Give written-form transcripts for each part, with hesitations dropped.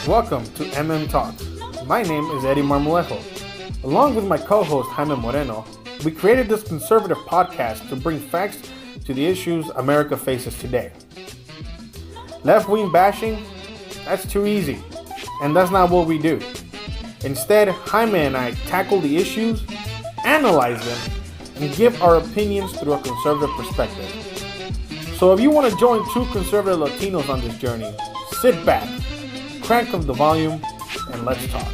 Welcome to Talk. My name is Eddie Marmolejo. Along with my co-host Jaime Moreno, we created this conservative podcast to bring facts to the issues America faces today. Left-wing bashing? That's too easy, and that's not what we do. Instead, Jaime and I tackle the issues, analyze them, and give our opinions through a conservative perspective. So if you want to join two conservative Latinos on this journey, sit back, crank up the volume, and let's talk.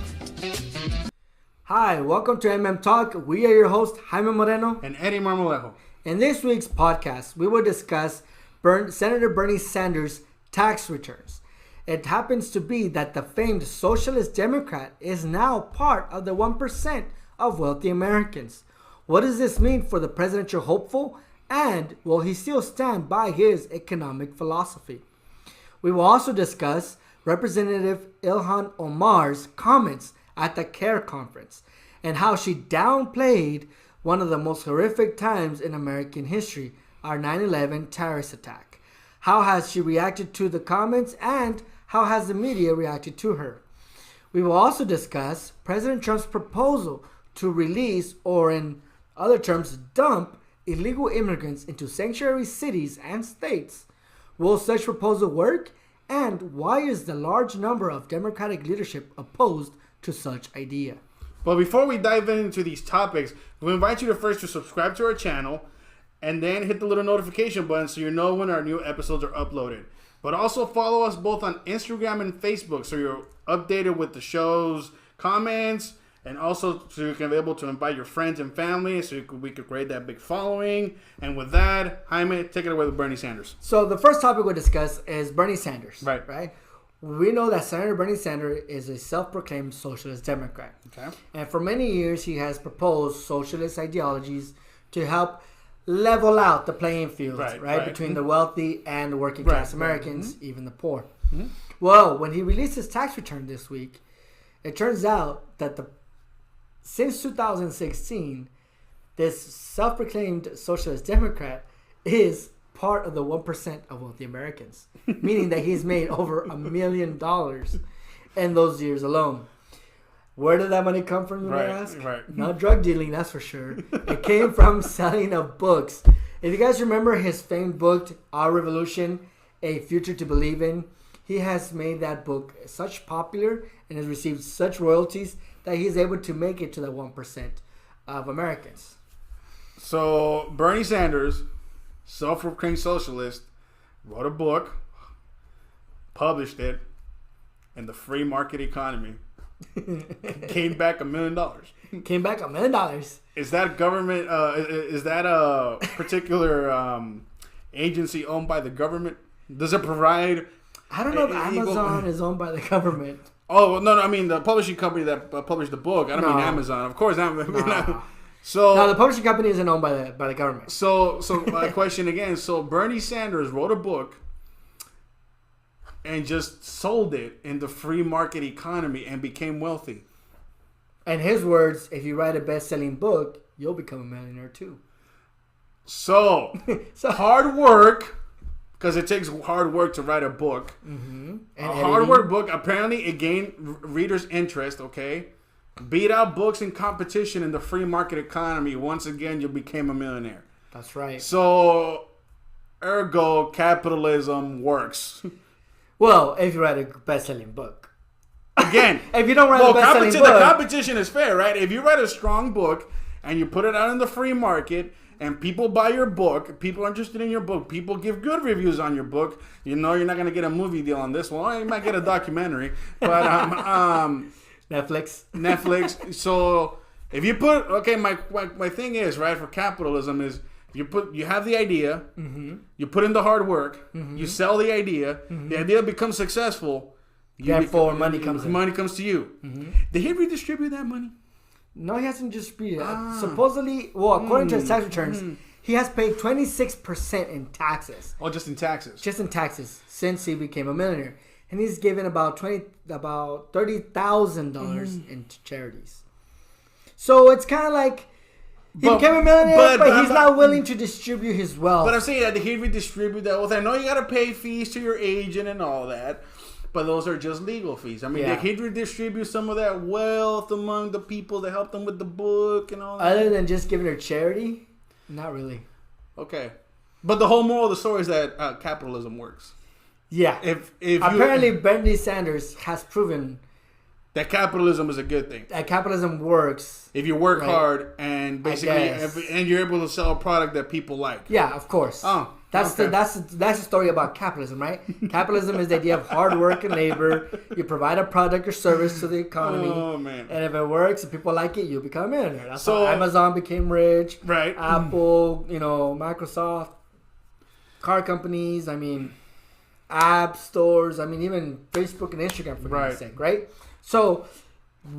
Hi, welcome to Talk. We are your hosts, Jaime Moreno And Eddie Marmolejo. In this week's podcast, we will discuss Senator Bernie Sanders' tax returns. It happens to be that the famed socialist Democrat is now part of the 1% of wealthy Americans. What does this mean for the presidential hopeful? And will he still stand by his economic philosophy? We will also discuss Representative Ilhan Omar's comments at the CARE conference and how she downplayed one of the most horrific times in American history, our 9/11 terrorist attack. How has she reacted to the comments, and how has the media reacted to her? We will also discuss President Trump's proposal to release, or in other terms, dump illegal immigrants into sanctuary cities and states. Will such proposal work? And why is the large number of Democratic leadership opposed to such idea? But before we dive into these topics, we invite you to first subscribe to our channel and then hit the little notification button so you know when our new episodes are uploaded. But also follow us both on Instagram and Facebook so you're updated with the show's comments, and also so you can be able to invite your friends and family so we could create that big following. And with that, Jaime, take it away with Bernie Sanders. So the first topic we'll discuss is Bernie Sanders. Right. We know that Senator Bernie Sanders is a self-proclaimed socialist Democrat. Okay. And for many years, he has proposed socialist ideologies to help level out the playing field, right? Between the wealthy and the working class Americans, even the poor. Mm-hmm. Well, when he released his tax return this week, it turns out that since 2016, this self-proclaimed socialist Democrat is part of the 1% of wealthy Americans, meaning that he's made over $1 million in those years alone. Where did that money come from, you may ask? Right. Not drug dealing, that's for sure. It came from selling of books. If you guys remember his famed book, Our Revolution, A Future to Believe In, he has made that book such popular and has received such royalties that he's able to make it to the 1% of Americans. So Bernie Sanders, self-proclaimed socialist, wrote a book, published it, in the free market economy. Came back $1 million. Came back $1 million. Is that government? Is that a particular agency owned by the government? Does it provide? I don't know if Amazon is owned by the government. Oh no! I mean the publishing company that published the book. I don't mean Amazon, of course. So no, the publishing company isn't owned by the government. So my question again. So Bernie Sanders wrote a book and just sold it in the free market economy and became wealthy. In his words, if you write a best-selling book, you'll become a millionaire too. So hard work. Because it takes hard work to write a book. Mm-hmm. A hard work book. Apparently, it gained readers' interest, okay? Beat out books in competition in the free market economy. Once again, you became a millionaire. That's right. So, ergo, capitalism works. Well, if you write a best-selling book. Again. If you don't write a best-selling book. The competition is fair, right? If you write a strong book and you put it out in the free market, and people buy your book, people are interested in your book, people give good reviews on your book, you know you're not going to get a movie deal on this one. Well, you might get a documentary. But Netflix. So if you put, okay, my thing is, right, for capitalism is you have the idea, you put in the hard work, you sell the idea, the idea becomes successful. Therefore, money comes in. Money comes to you. Did he redistribute that money? No, he hasn't distributed it. Supposedly, according to his tax returns, he has paid 26% in taxes. Oh, just in taxes? Just in taxes since he became a millionaire. And he's given about $30,000 in charities. So it's kind of like he became a millionaire, but he's not willing to distribute his wealth. But I'm saying that he redistribute that wealth. I know you got to pay fees to your agent and all that. But those are just legal fees. I mean, Yeah. they can redistribute some of that wealth among the people that helped them with the book and all that. Other than just giving her charity, not really. Okay. But the whole moral of the story is that capitalism works. Yeah. If Apparently, Bernie Sanders has proven that capitalism is a good thing. that capitalism works. If you work Right. hard and basically and you're able to sell a product that people like. Yeah, of course. Oh, that's okay. the story about capitalism, right? Capitalism is the idea of hard work and labor. You provide a product or service to the economy. Oh man. And if it works and people like it, you become a millionaire. That's So- how Amazon became rich. Right. Apple, Microsoft, car companies, app stores, even Facebook and Instagram, for Right. goodness sake, right? So,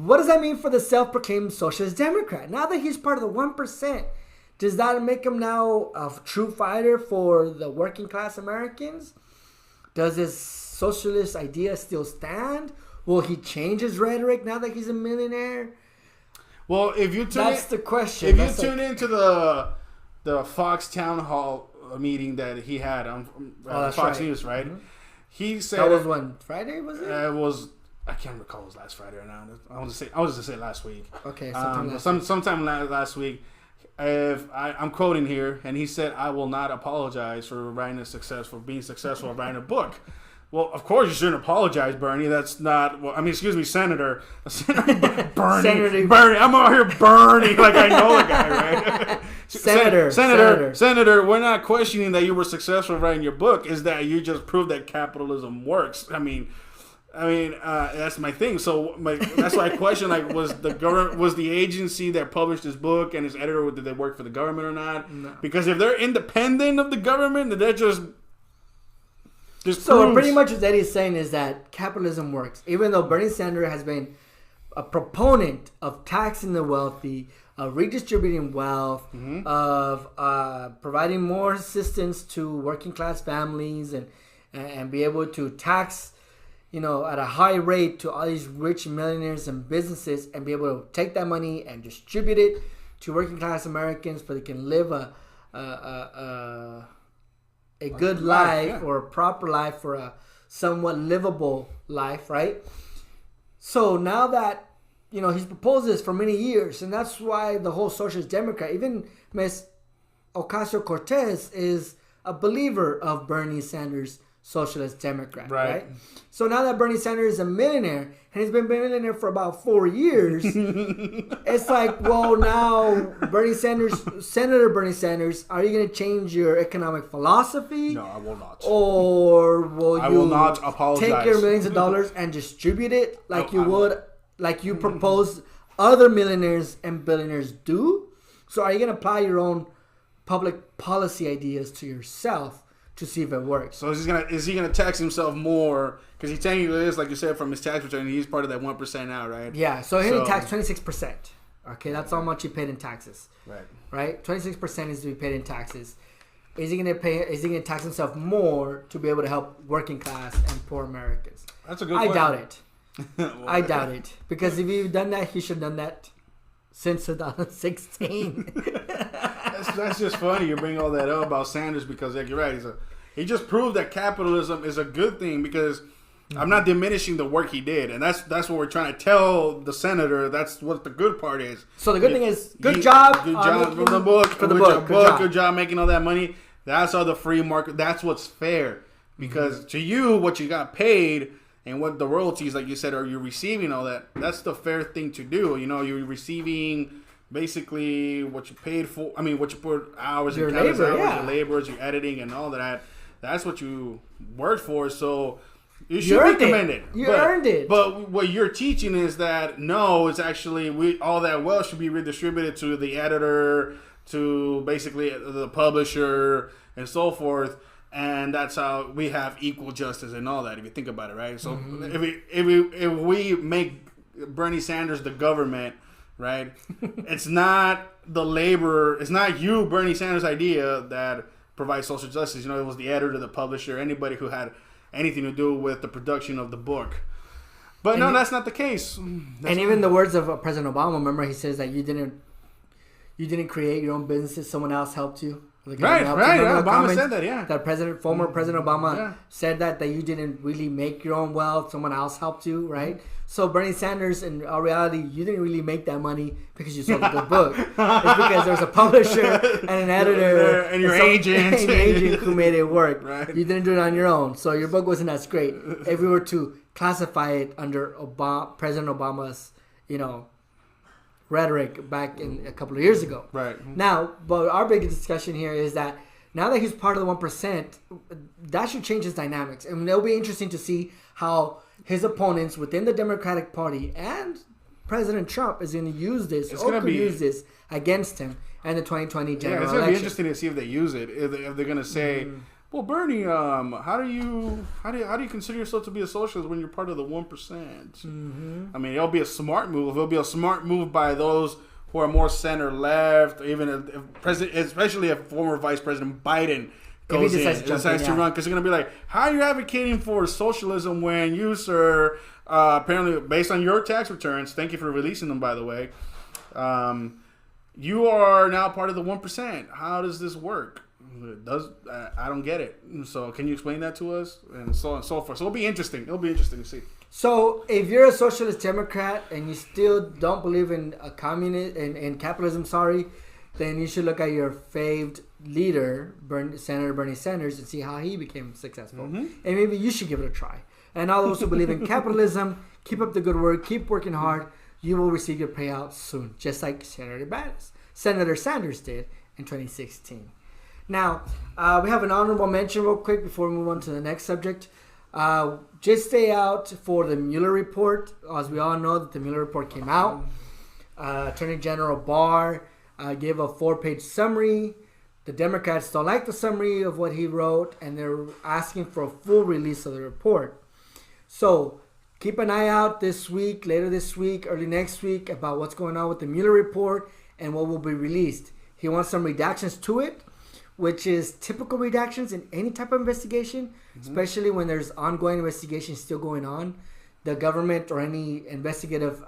what does that mean for the self-proclaimed socialist Democrat? Now that he's part of the 1%, does that make him now a true fighter for the working class Americans? Does his socialist idea still stand? Will he change his rhetoric now that he's a millionaire? Well, if you tune That's the question. if That's you tune into the Fox town hall meeting that he had on that's Fox right. News, right? Mhm. He said That was when? Friday, was it? it was. I can't recall it was last Friday or not. I was just to say last week. Okay, Sometime last week. If I'm quoting here, and he said, "I will not apologize for being successful at writing a book." Well, of course you shouldn't apologize, Bernie. That's not. Well, excuse me, Senator Bernie. Senator. Bernie. I'm out here burning like I know the guy, right? Senator. We're not questioning that you were successful writing your book. Is that you just proved that capitalism works? That's my thing. So that's why I question, like, was the agency that published this book and his editor, did they work for the government or not? No. Because if they're independent of the government, then they're just So proves. pretty much what Eddie's saying is that capitalism works. Even though Bernie Sanders has been a proponent of taxing the wealthy, of redistributing wealth, of providing more assistance to working class families and be able to tax at a high rate to all these rich millionaires and businesses and be able to take that money and distribute it to working class Americans so they can live a good life or a proper life or a somewhat livable life, right? So now that, he's proposed this for many years, and that's why the whole socialist Democrat, even Ms. Ocasio-Cortez, is a believer of Bernie Sanders' socialist Democrat, right? So now that Bernie Sanders is a millionaire, and he's been a millionaire for about 4 years, it's like, well, now Senator Bernie Sanders, are you going to change your economic philosophy? No, I will not. Or will you not apologize. take your millions of dollars and distribute it like you propose other millionaires and billionaires do? So are you going to apply your own public policy ideas to yourself to see if it works? So is he gonna tax himself more? Because he technically is, like you said, from his tax return, he's part of that 1% now, right? Yeah. So he taxed 26%. Okay, that's how much he paid in taxes. Right. 26% is to be paid in taxes. Is he gonna tax himself more to be able to help working class and poor Americans? That's a good. I doubt it. I doubt it, because if he'd done that, he should have done that since 2016. That's just funny. You bring all that up about Sanders because, like, you're right. He just proved that capitalism is a good thing, because I'm not diminishing the work he did, and that's what we're trying to tell the senator. That's what the good part is. So the good thing is, good job for the book. Good job making all that money. That's all the free market. That's what's fair, because to you, what you got paid and what the royalties, like you said, are you receiving all that? That's the fair thing to do. You're receiving basically what you paid for. I mean, what you put hours Your and labor, your laborers, your editing, and all that. That's what you worked for. So you should earned be commended. You earned it. But what you're teaching is that no, it's actually all that wealth should be redistributed to the editor, to basically the publisher, and so forth. And that's how we have equal justice and all that, if you think about it, right? So if we make Bernie Sanders the government, right? It's not the labor. It's not you, Bernie Sanders' idea that provides social justice. It was the editor, the publisher, anybody who had anything to do with the production of the book. But no, that's not the case. Even the words of President Obama, remember, he says that you didn't create your own businesses, someone else helped you. Right. Yeah, Obama said that. Yeah. That former President Obama said that you didn't really make your own wealth; someone else helped you, right? So Bernie Sanders, in all reality, you didn't really make that money because you sold a good book. It's because there's a publisher and an editor and your agent who made it work. Right. You didn't do it on your own, so your book wasn't as great. If we were to classify it under President Obama's, rhetoric back in a couple of years ago. Right. Now, but our big discussion here is that now that he's part of the 1%, that should change his dynamics. And it'll be interesting to see how his opponents within the Democratic Party and President Trump is going to use this use this against him in the 2020 general election. It's going to be interesting to see if they use it. If they're going to say, well, Bernie, how do you consider yourself to be a socialist when you're part of the 1%? Mm-hmm. I mean, it'll be a smart move. It'll be a smart move by those who are more center left, even especially if former Vice President Biden decides to run, because they're going to be like, how are you advocating for socialism when you, sir, apparently based on your tax returns, thank you for releasing them, by the way, you are now part of the 1%. How does this work? I don't get it. So can you explain that to us? And so on and so forth. So it'll be interesting. It'll be interesting to see. So if you're a socialist Democrat and you still don't believe in a communist in capitalism, then you should look at your faved leader, Senator Bernie Sanders, and see how he became successful. Mm-hmm. And maybe you should give it a try. And all those who believe in capitalism, keep up the good work, keep working hard. You will receive your payout soon, just like Senator Sanders did in 2016. Now, we have an honorable mention real quick before we move on to the next subject. Just stay out for the Mueller report. As we all know, that the Mueller report came out. Attorney General Barr gave a 4-page summary. The Democrats don't like the summary of what he wrote, and they're asking for a full release of the report. So keep an eye out later this week, early next week, about what's going on with the Mueller report and what will be released. He wants some redactions to it, which is typical redactions in any type of investigation, especially when there's ongoing investigations still going on. The government or any investigative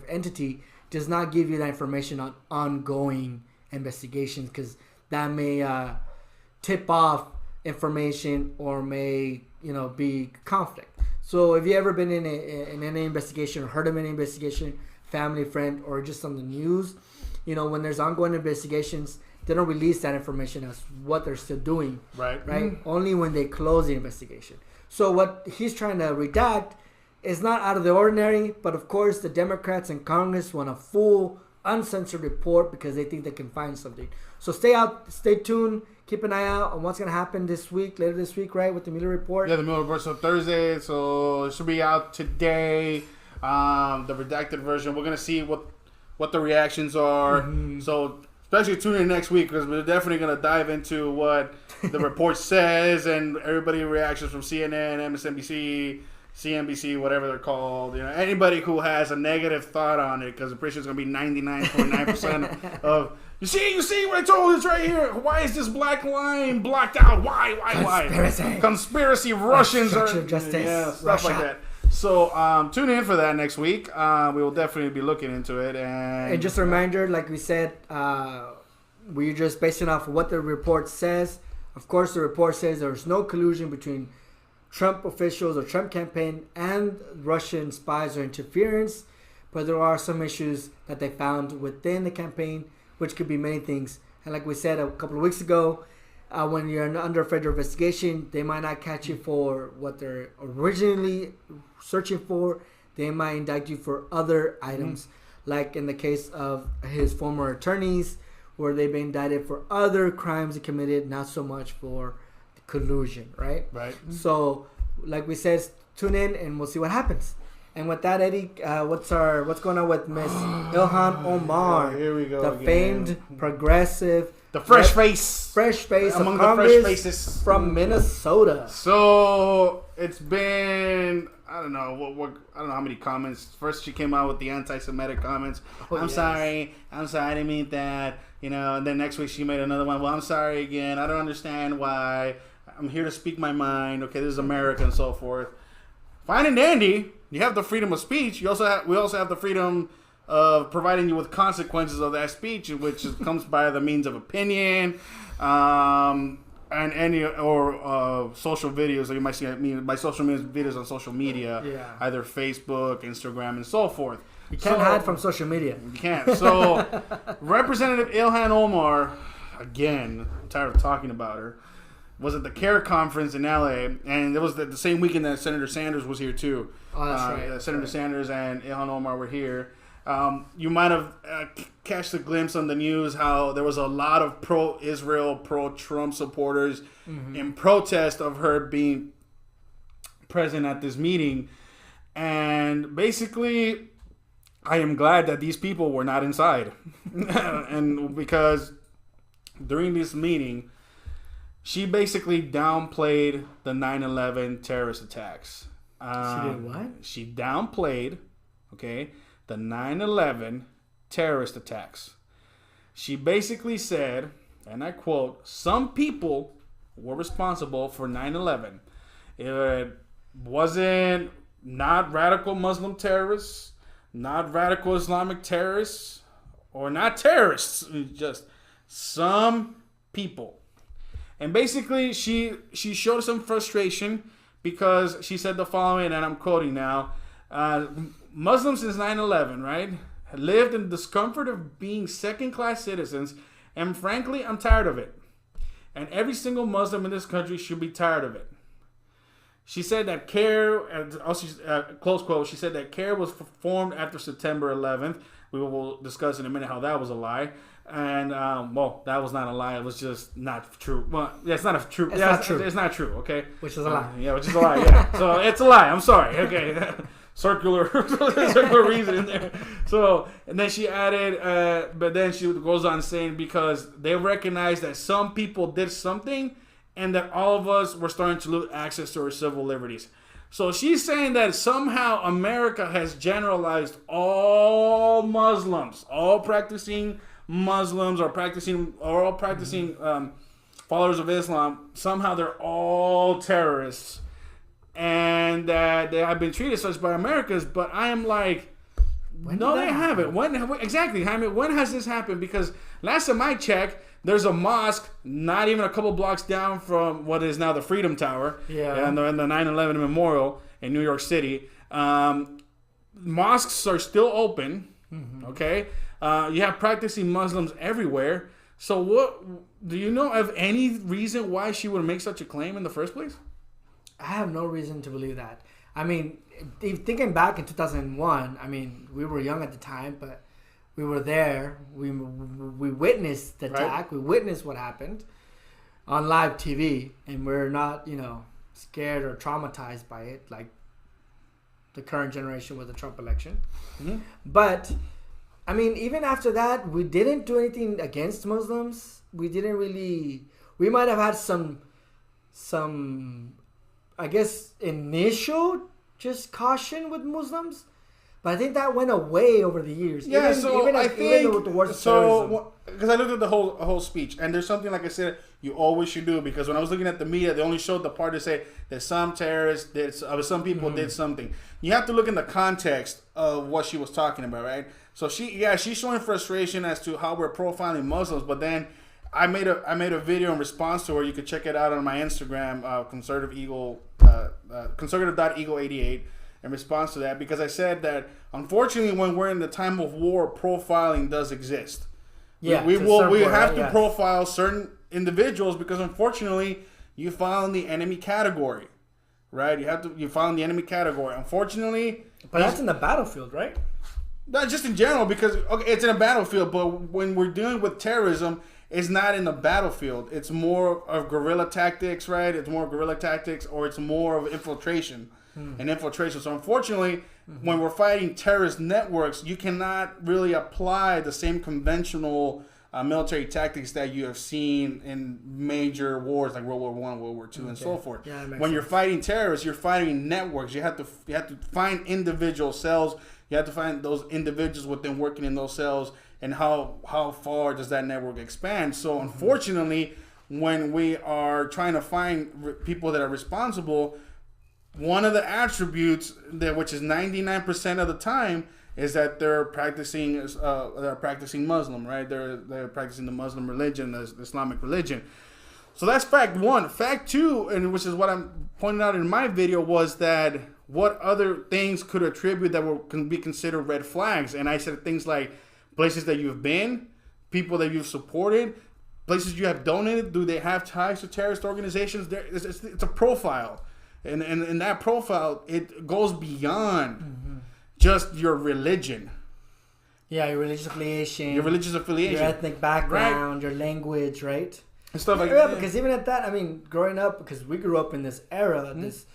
entity does not give you that information on ongoing investigations, because that may tip off information or may be conflict. So if you ever been in any investigation or heard of any investigation, family, friend, or just on the news, when there's ongoing investigations, they don't release that information as what they're still doing. Right? Mm-hmm. Only when they close the investigation. So what he's trying to redact is not out of the ordinary, but of course the Democrats in Congress want a full, uncensored report because they think they can find something. So stay tuned, keep an eye out on what's going to happen later this week, right, with the Mueller report? Yeah, the Mueller report, so Thursday, so it should be out today, the redacted version. We're going to see what the reactions are. Mm-hmm. So especially tune in next week, because we're definitely going to dive into what the report says, and everybody reactions from CNN, MSNBC, CNBC, whatever they're called. Anybody who has a negative thought on it, because I'm pretty sure it's going to be 99.9% of, you see what I told you, it's right here. Why is this black line blocked out? Why? Conspiracy. Russians are justice. Yeah, stuff like that. So tune in for that next week. We will definitely be looking into it. And just a reminder, like we said, we're just basing off of what the report says. Of course, the report says there's no collusion between Trump officials or Trump campaign and Russian spies or interference, but there are some issues that they found within the campaign, which could be many things. And like we said a couple of weeks ago, when you're under federal investigation, they might not catch you for what they're originally searching for. They might indict you for other items, like in the case of his former attorneys, where they've been indicted for other crimes they committed, not so much for collusion, right? Right. So, like we said, tune in and we'll see what happens. And with that, Eddie, what's going on with Miss Ilhan Omar? Here we go. The famed progressive, the fresh face among the fresh faces from Minnesota. So it's been, I don't know I don't know how many comments. First, she came out with the anti-Semitic comments. I'm sorry, I didn't mean that. And then next week she made another one. Well, I'm sorry again. I don't understand why. I'm here to speak my mind. Okay, this is America and so forth. Fine and dandy. You have the freedom of speech. We also have the freedom of providing you with consequences of that speech, which comes by the means of opinion, and any or social videos that you might see. By social media, videos on social media, either Facebook, Instagram, and so forth. You can't hide from social media. You can't. So, Representative Ilhan Omar, again, I'm tired of talking about her, was at the CARE conference in LA, and it was the same weekend that Senator Sanders was here too. Oh, that's right. Senator Sanders and Ilhan Omar were here. You might have catched a glimpse on the news how there was a lot of pro-Israel, pro-Trump supporters in protest of her being present at this meeting. And basically, I am glad that these people were not inside. And because during this meeting, she basically downplayed the 9/11 terrorist attacks. She did what? She downplayed, the 9/11 terrorist attacks. She basically said, and I quote, some people were responsible for 9/11. It wasn't not radical Muslim terrorists, not radical Islamic terrorists, or not terrorists, just some people. And basically, she showed some frustration because she said the following, and I'm quoting now, Muslims since 9/11, right, lived in the discomfort of being second-class citizens, and frankly, I'm tired of it. And every single Muslim in this country should be tired of it. She said that CARE, close quote, she said that CARE was formed after September 11th. We will discuss in a minute how that was a lie. And, that was not a lie. It was just not true. Well, yeah, it's not true. Not true. It's not true, okay? Which is a lie. Yeah, which is a lie, yeah. So, it's a lie. I'm sorry, okay. Circular reason in there. So, and then she added, but then she goes on saying because they recognize that some people did something and that all of us were starting to lose access to our civil liberties. So she's saying that somehow America has generalized all Muslims, all practicing Muslims or all practicing followers of Islam. Somehow they're all terrorists, and that they have been treated such by Americans. But I am like, no, they haven't. Exactly, Jaime. When has this happened? Because last time I checked, there's a mosque not even a couple blocks down from what is now the Freedom Tower, and the 9/11 memorial in New York City. Mosques are still open. Okay, you have practicing Muslims everywhere. So, what do you know of any reason why she would make such a claim in the first place? I have no reason to believe that. I mean, thinking back in 2001, I mean, we were young at the time, but we were there. We witnessed the attack. Right. We witnessed what happened on live TV, and we're not, scared or traumatized by it like the current generation with the Trump election. But I mean, even after that, we didn't do anything against Muslims. We didn't really. We might have had some, I guess, initial just caution with Muslims. But I think that went away over the years. Yeah, because I looked at the whole speech, and there's something, like I said, you always should do, because when I was looking at the media, they only showed the part to say that some terrorists some people did something. You have to look in the context of what she was talking about, right? So she's showing frustration as to how we're profiling Muslims, but then I made a video in response to her. You could check it out on my Instagram, conservative.eagle88. In response to that, because I said that unfortunately, when we're in the time of war, profiling does exist. Yeah, we have to profile certain individuals because unfortunately, you fall in the enemy category, right? You fall in the enemy category. Unfortunately, but that's in the battlefield, right? Not just in general, because it's in a battlefield, but when we're dealing with terrorism, it's not in the battlefield. It's more of guerrilla tactics, right? It's more guerrilla tactics, or it's more of infiltration. And infiltration. So unfortunately, when we're fighting terrorist networks, you cannot really apply the same conventional military tactics that you have seen in major wars like World War I, World War II, and so forth. Yeah, when you're fighting terrorists, you're fighting networks. You have to find individual cells. You have to find those individuals within working in those cells, and how far does that network expand. So unfortunately, when we are trying to find people that are responsible, one of the attributes that, which is 99% of the time, is that they're practicing Muslim, right? They're practicing the Muslim religion, the Islamic religion. So that's fact one. Fact two, and which is what I'm pointing out in my video, was that what other things could attribute that can be considered red flags. And I said things like places that you've been, people that you've supported, places you have donated. Do they have ties to terrorist organizations? It's a profile. And in that profile, it goes beyond just your religion. Yeah, your religious affiliation. Your ethnic background, right? Your language, right? And stuff like that. that. Because even at that, I mean, growing up, because we grew up in this era, this,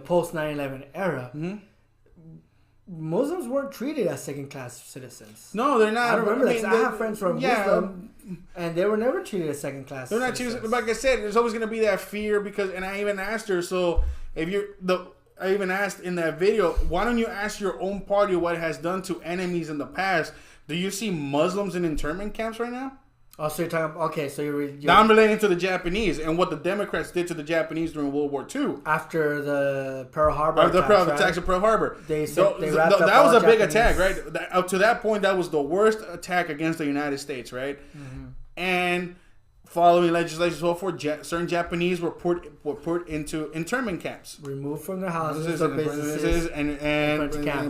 post 9/11 era, Muslims weren't treated as second-class citizens. No, they're not. I remember that. I have friends from Muslim, and they were never treated as second-class citizens. They're not treated. Like I said, there's always going to be that fear because, and I even asked her, so if I even asked in that video, why don't you ask your own party what it has done to enemies in the past? Do you see Muslims in internment camps right now? Oh, so you're talking about, okay, so you're now I'm relating to the Japanese and what the Democrats did to the Japanese during World War II. After the Pearl Harbor attacks of Pearl Harbor. That was a big attack, right? Up to that point, that was the worst attack against the United States, right? And following legislation and so forth, certain Japanese were put into internment camps. Removed from their houses or businesses and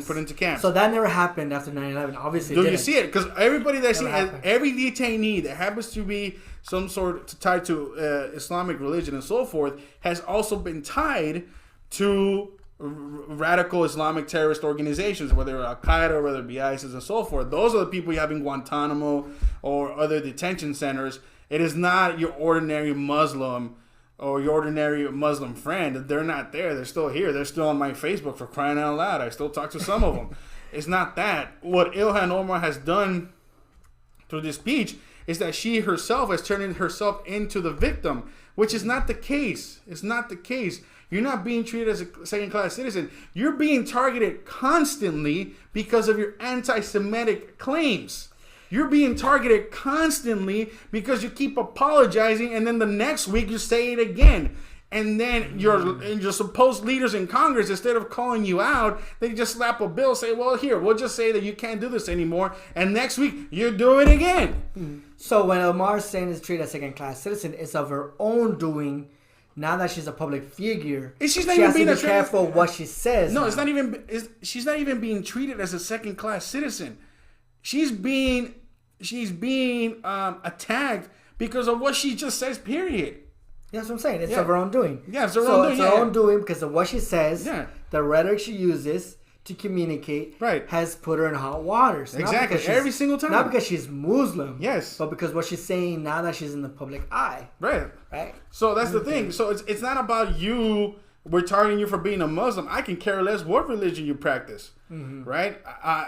put into camps. So that never happened after 9/11. Obviously, do you see it? Because everybody that I see, every detainee that happens to be some sort tied to Islamic religion and so forth, has also been tied to radical Islamic terrorist organizations, whether Al Qaeda or whether it be ISIS and so forth. Those are the people you have in Guantanamo or other detention centers. It is not your ordinary Muslim or your ordinary Muslim friend. They're not there. They're still here. They're still on my Facebook, for crying out loud. I still talk to some of them. It's not that. What Ilhan Omar has done through this speech is that she herself has turned herself into the victim, which is not the case. It's not the case. You're not being treated as a second-class citizen. You're being targeted constantly because of your anti-Semitic claims. You're being targeted constantly because you keep apologizing, and then the next week you say it again. And then your supposed leaders in Congress, instead of calling you out, they just slap a bill, say, well, here, we'll just say that you can't do this anymore. And next week, you do it again. So when Omar's saying is treated as a second-class citizen, it's of her own doing. Now that she's a public figure, she has to be careful what she says. No, it's not even. She's not even being treated as a second-class citizen. She's being attacked because of what she just says. Period. That's what I'm saying. It's of her own doing. Yeah, it's her own doing. It's her own doing because of what she says. Yeah. The rhetoric she uses to communicate has put her in hot waters. Exactly. Every single time. Not because she's Muslim. Yes. But because what she's saying now that she's in the public eye. Right. So that's the thing. So it's not about you. We're targeting you for being a Muslim. I can care less what religion you practice. Right?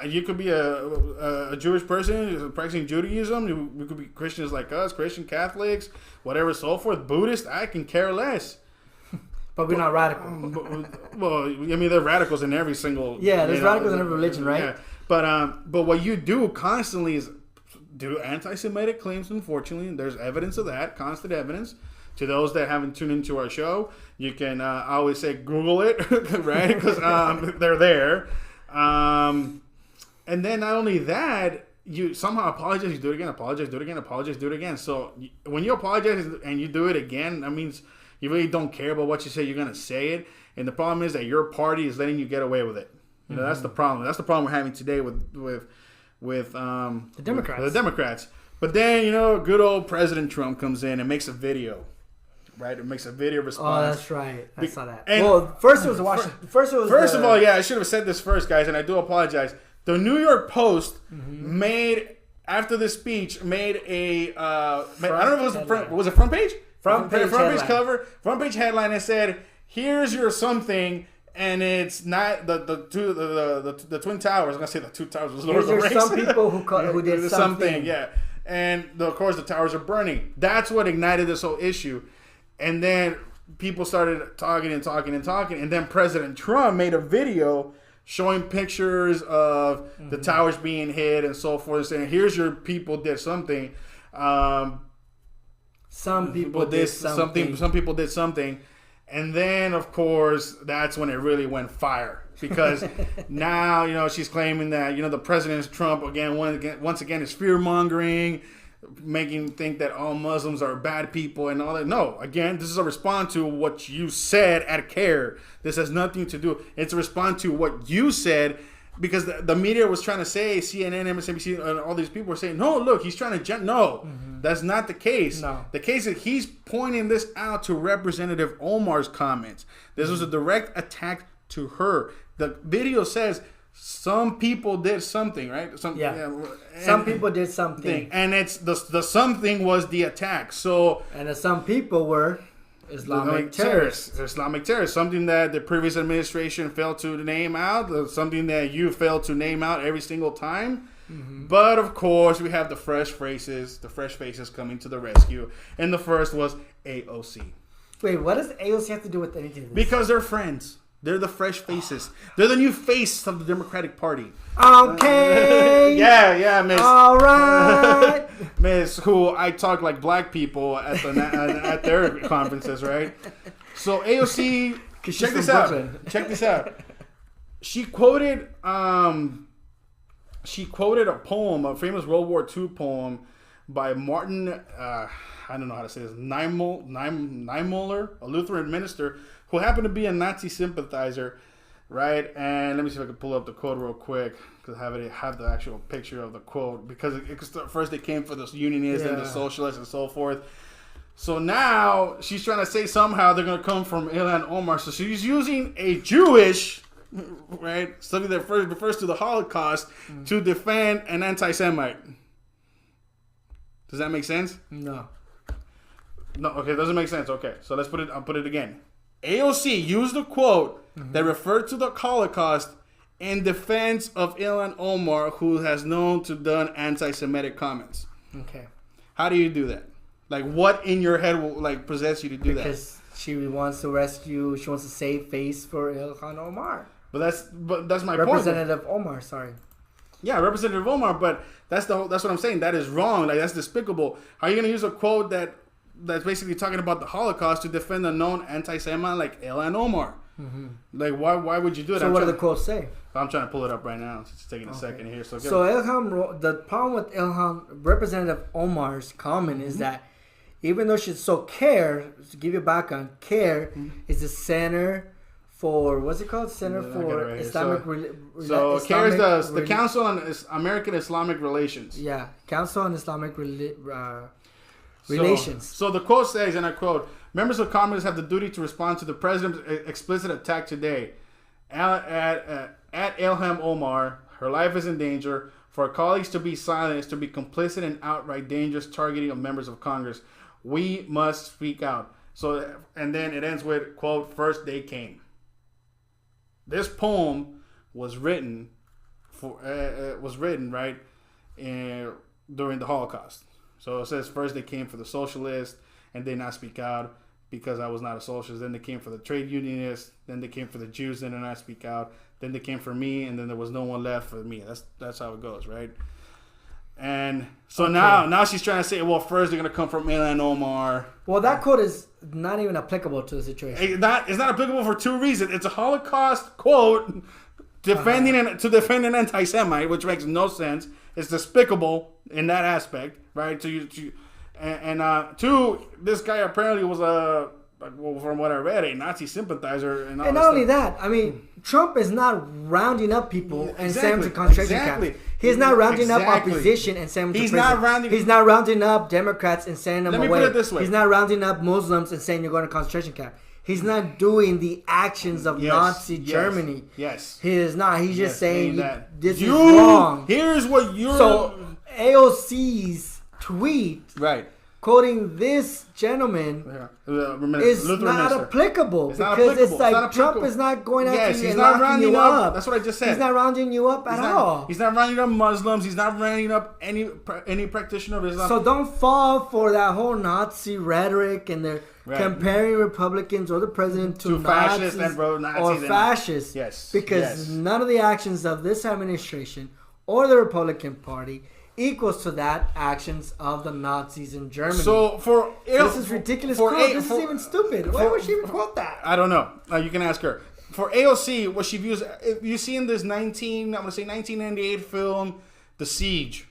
You could be a Jewish person practicing Judaism. We could be Christians like us, Christian Catholics, whatever, so forth. Buddhist. I can care less. But we're not radical. Well, I mean, there are radicals in every single. Yeah, there's radicals in every religion, right? Yeah. But what you do constantly is do anti-Semitic claims. Unfortunately, there's evidence of that, constant evidence. To those that haven't tuned into our show, you can I always say Google it, right? Because they're there. And then not only that, you somehow apologize, you do it again, apologize, do it again, apologize, do it again. So when you apologize and you do it again, that means you really don't care about what you say. You're going to say it. And the problem is that your party is letting you get away with it. You know, that's the problem. That's the problem we're having today with the Democrats. The Democrats. But then, good old President Trump comes in and makes a video. Right, it makes a video response. Oh, that's right. I saw that. Well, first it was Washington. First of all, I should have said this first, guys, and I do apologize. The New York Post made after this speech a I don't know if it was a front page, front page cover, front page headline that said, "Here's your something." And it's not the Twin Towers. I'm gonna say the two towers was Lord of the Rings. Some people who did something. Yeah, and of course the towers are burning. That's what ignited this whole issue. And then people started talking, and then President Trump made a video showing pictures of the towers being hit and so forth, saying, "Here's your people did something." Some people did something. Some people did something, And then, of course, that's when it really went fire. Because now, she's claiming that, the President Trump, once again, is fear-mongering, making think that all Muslims are bad people and all that. No, again, this is a response to what you said at CARE. This has nothing to do. It's a response to what you said, because the media was trying to say, CNN, MSNBC, and all these people were saying, no, look, he's trying to no, that's not the case. No. The case is he's pointing this out to Representative Omar's comments. This was a direct attack to her. The video says some people did something, right? Some people did something. And it's the something was the attack. So, and the some people were Islamic terrorists. Islamic terrorists. Something that the previous administration failed to name out. Something that you failed to name out every single time. But of course, we have the fresh faces coming to the rescue. And the first was AOC. Wait, what does AOC have to do with anything? Because they're friends. They're the fresh faces. They're the new face of the Democratic Party. Okay. Yeah, Miss. All right. Miss, who I talk like black people at at their conferences, right? So AOC, check this out. She quoted a poem, a famous World War II poem by Martin. I don't know how to say this. Niemöller, a Lutheran minister who happened to be a Nazi sympathizer, right? And let me see if I can pull up the quote real quick, because I have the actual picture of the quote, because first they came for the Unionists and the Socialists and so forth. So now she's trying to say somehow they're going to come from Ilhan Omar. So she's using a Jewish, right, something that refers to the Holocaust to defend an anti-Semite. Does that make sense? No. Okay, it doesn't make sense. Okay, so I'll put it again. AOC used a quote that referred to the Holocaust in defense of Ilhan Omar, who has known to done anti-Semitic comments. Okay. How do you do that? Like, what in your head will possess you to do that? Because she wants to rescue. She wants to save face for Ilhan Omar. But that's my Representative Omar. Sorry. Yeah, Representative Omar. But that's what I'm saying. That is wrong. Like, that's despicable. How are you gonna use a quote that's basically talking about the Holocaust to defend a known anti-Semite like Ilhan Omar? Like, why would you do it? So what do the quotes say? I'm trying to pull it up right now. It's taking a second here. So the problem with Representative Omar's comment is that even though she's CARE, to give you background, CARE is the Center for, what's it called? Center for Islamic... So CARE is the Council on American Islamic Relations. Yeah, Council on Islamic Relations. So the quote says, and I quote, "Members of Congress have the duty to respond to the president's explicit attack today at Ilhan Omar. Her life is in danger. For our colleagues to be silent is to be complicit in outright dangerous targeting of members of Congress. We must speak out." So, and then it ends with, quote, "First they came." This poem was written right during the Holocaust. So it says, first they came for the socialists and did not speak out because I was not a socialist. Then they came for the trade unionists. Then they came for the Jews and did not speak out. Then they came for me, and then there was no one left for me. That's how it goes, right? And so now she's trying to say, well, first they're going to come from Ilhan Omar. Well, that quote is not even applicable to the situation. It's not applicable for two reasons. It's a Holocaust quote to defend an anti-Semite, which makes no sense. It's despicable in that aspect, right? Two, this guy apparently was from what I read, a Nazi sympathizer. And not only that, I mean, Trump is not rounding up people and sending them to concentration camps. He's not rounding up opposition and sending them to prison. He's not rounding up Democrats and sending them away. Let me put it this way. He's not rounding up Muslims and saying you're going to concentration camp. He's not doing the actions of Nazi Germany. Yes. He is not. He's just saying that this is wrong. Here's what you're... So, AOC's tweet... Right. Quoting this gentleman is not applicable because it's like Trump is not going after you and locking you up. That's what I just said. He's not rounding you up at all. He's not rounding up Muslims. He's not rounding up any practitioner of Islam. So don't fall for that whole Nazi rhetoric and they're comparing Republicans or the president to Nazis fascists or fascists. Yes. Because none of the actions of this administration or the Republican Party equals to that actions of the Nazis in Germany. So this is ridiculous quote. This is even stupid. Why would she even quote that? I don't know. You can ask her. For AOC, what she views, if you see in this 1998 film, The Siege,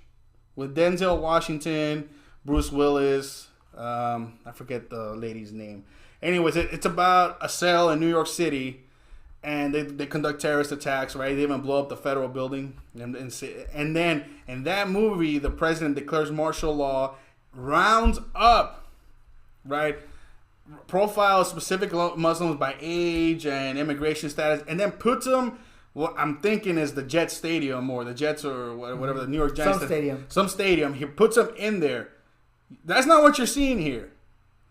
with Denzel Washington, Bruce Willis, I forget the lady's name. Anyways, it's about a cell in New York City, and they conduct terrorist attacks, right? They even blow up the federal building. And then in that movie, the president declares martial law, rounds up, right? Profiles specific Muslims by age and immigration status, and then puts them, what I'm thinking is the Jets Stadium or the Jets or whatever, the New York Giants. Some stadium. He puts them in there. That's not what you're seeing here.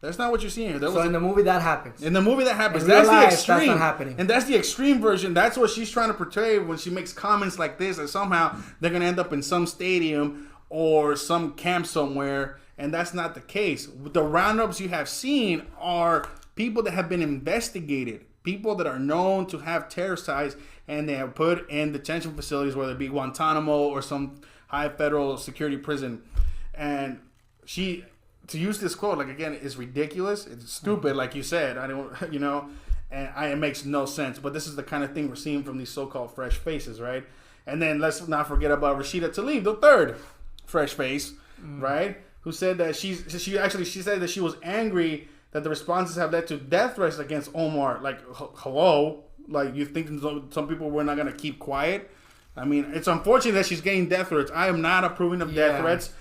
So in the movie that happens. In the movie that happens. In real That's life, the extreme. that's not happening. And that's the extreme version. That's what she's trying to portray when she makes comments like this, that somehow they're going to end up in some stadium or some camp somewhere. And that's not the case. The roundups you have seen are people that have been investigated, people that are known to have terrorist ties, and they have put in detention facilities, whether it be Guantanamo or some high federal security prison. And she, to use this quote, like, again, is ridiculous. It's stupid, like you said. I don't, it makes no sense. But this is the kind of thing we're seeing from these so-called fresh faces, right? And then let's not forget about Rashida Tlaib, the third fresh face, right? Who said that she said that she was angry that the responses have led to death threats against Omar. Like, hello? Like, you think some people were not going to keep quiet? I mean, it's unfortunate that she's getting death threats. I am not approving of death threats,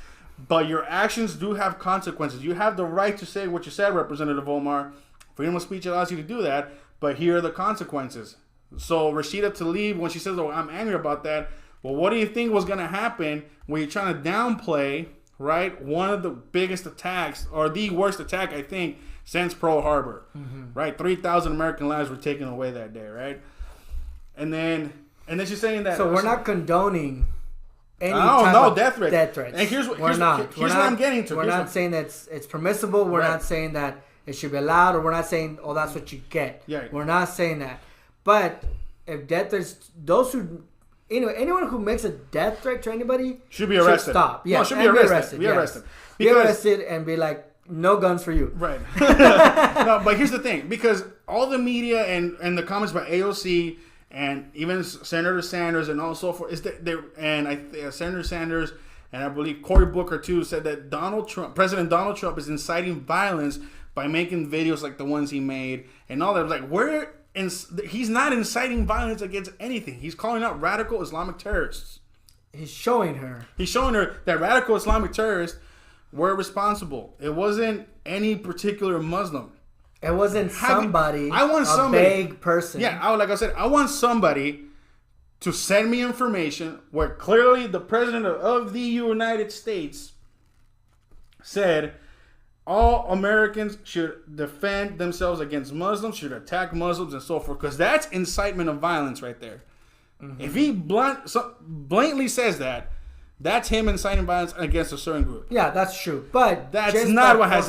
but your actions do have consequences. You have the right to say what you said, Representative Omar. Freedom of speech allows you to do that, but here are the consequences. So Rashida Tlaib, when she says, "Oh, I'm angry about that," well, what do you think was going to happen when you're trying to downplay, right, one of the biggest attacks, or the worst attack, I think, since Pearl Harbor, right? 3,000 American lives were taken away that day, right? And then she's saying that. So we're not condoning any death threats. Death threats. And here's what I'm getting to. We're not saying that it's permissible. We're not saying that it should be allowed, or we're not saying, oh, that's what you get. Yeah. We're not saying that. But if death threats, anyone who makes a death threat to anybody should be arrested. Should stop. Yeah, should be arrested. Be arrested. Be arrested and be like, no guns for you. Right. No, but here's the thing. Because all the media and the comments by AOC and even Senator Sanders and all so forth, Senator Sanders and I believe Cory Booker too said that President Donald Trump is inciting violence by making videos like the ones he made and all that. Like, he's not inciting violence against anything. He's calling out radical Islamic terrorists. He's showing her that radical Islamic terrorists were responsible. It wasn't any particular Muslim. It wasn't a vague person. Yeah, I want somebody to send me information where clearly the president of the United States said all Americans should defend themselves against Muslims, should attack Muslims and so forth, because that's incitement of violence right there. If he blatantly says that, that's him inciting violence against a certain group. Yeah, that's true. But that's not what has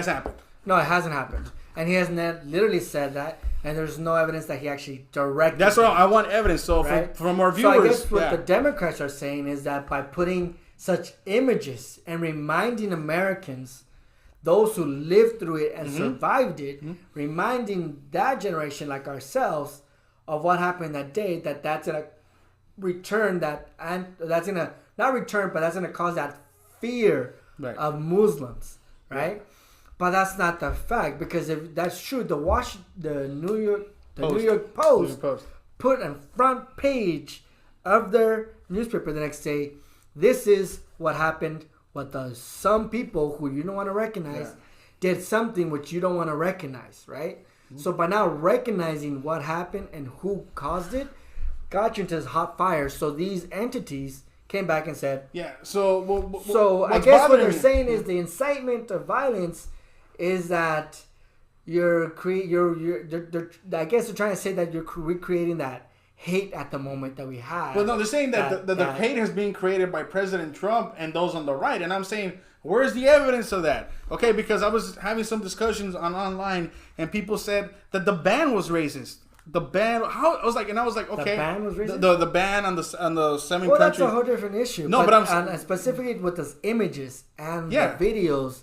happened. No, it hasn't happened. And he hasn't literally said that, and there's no evidence that he actually directed. That's what I want evidence. So from our viewers, so I guess what the Democrats are saying is that by putting such images and reminding Americans, those who lived through it and survived it, reminding that generation like ourselves of what happened that day, that's gonna return that's gonna cause that fear of Muslims, right? But that's not the fact, because if that's true, the New York Post put on front page of their newspaper the next day, this is what happened. Some people who you don't want to recognize did something which you don't want to recognize, right? So by now recognizing what happened and who caused it, got you into this hot fire. So these entities came back and said, So I guess what they're saying is the incitement of violence is that I guess they're trying to say that you're recreating that hate at the moment that we have. Well, no, they're saying that the hate has been created by President Trump and those on the right. And I'm saying, where's the evidence of that? Okay, because I was having some discussions online and people said that the ban was racist. The ban, how I was like, okay, The ban was racist? the ban on the 7 Well, countries. that's a whole different issue. No, but I'm and specifically with those images and Yeah. the videos,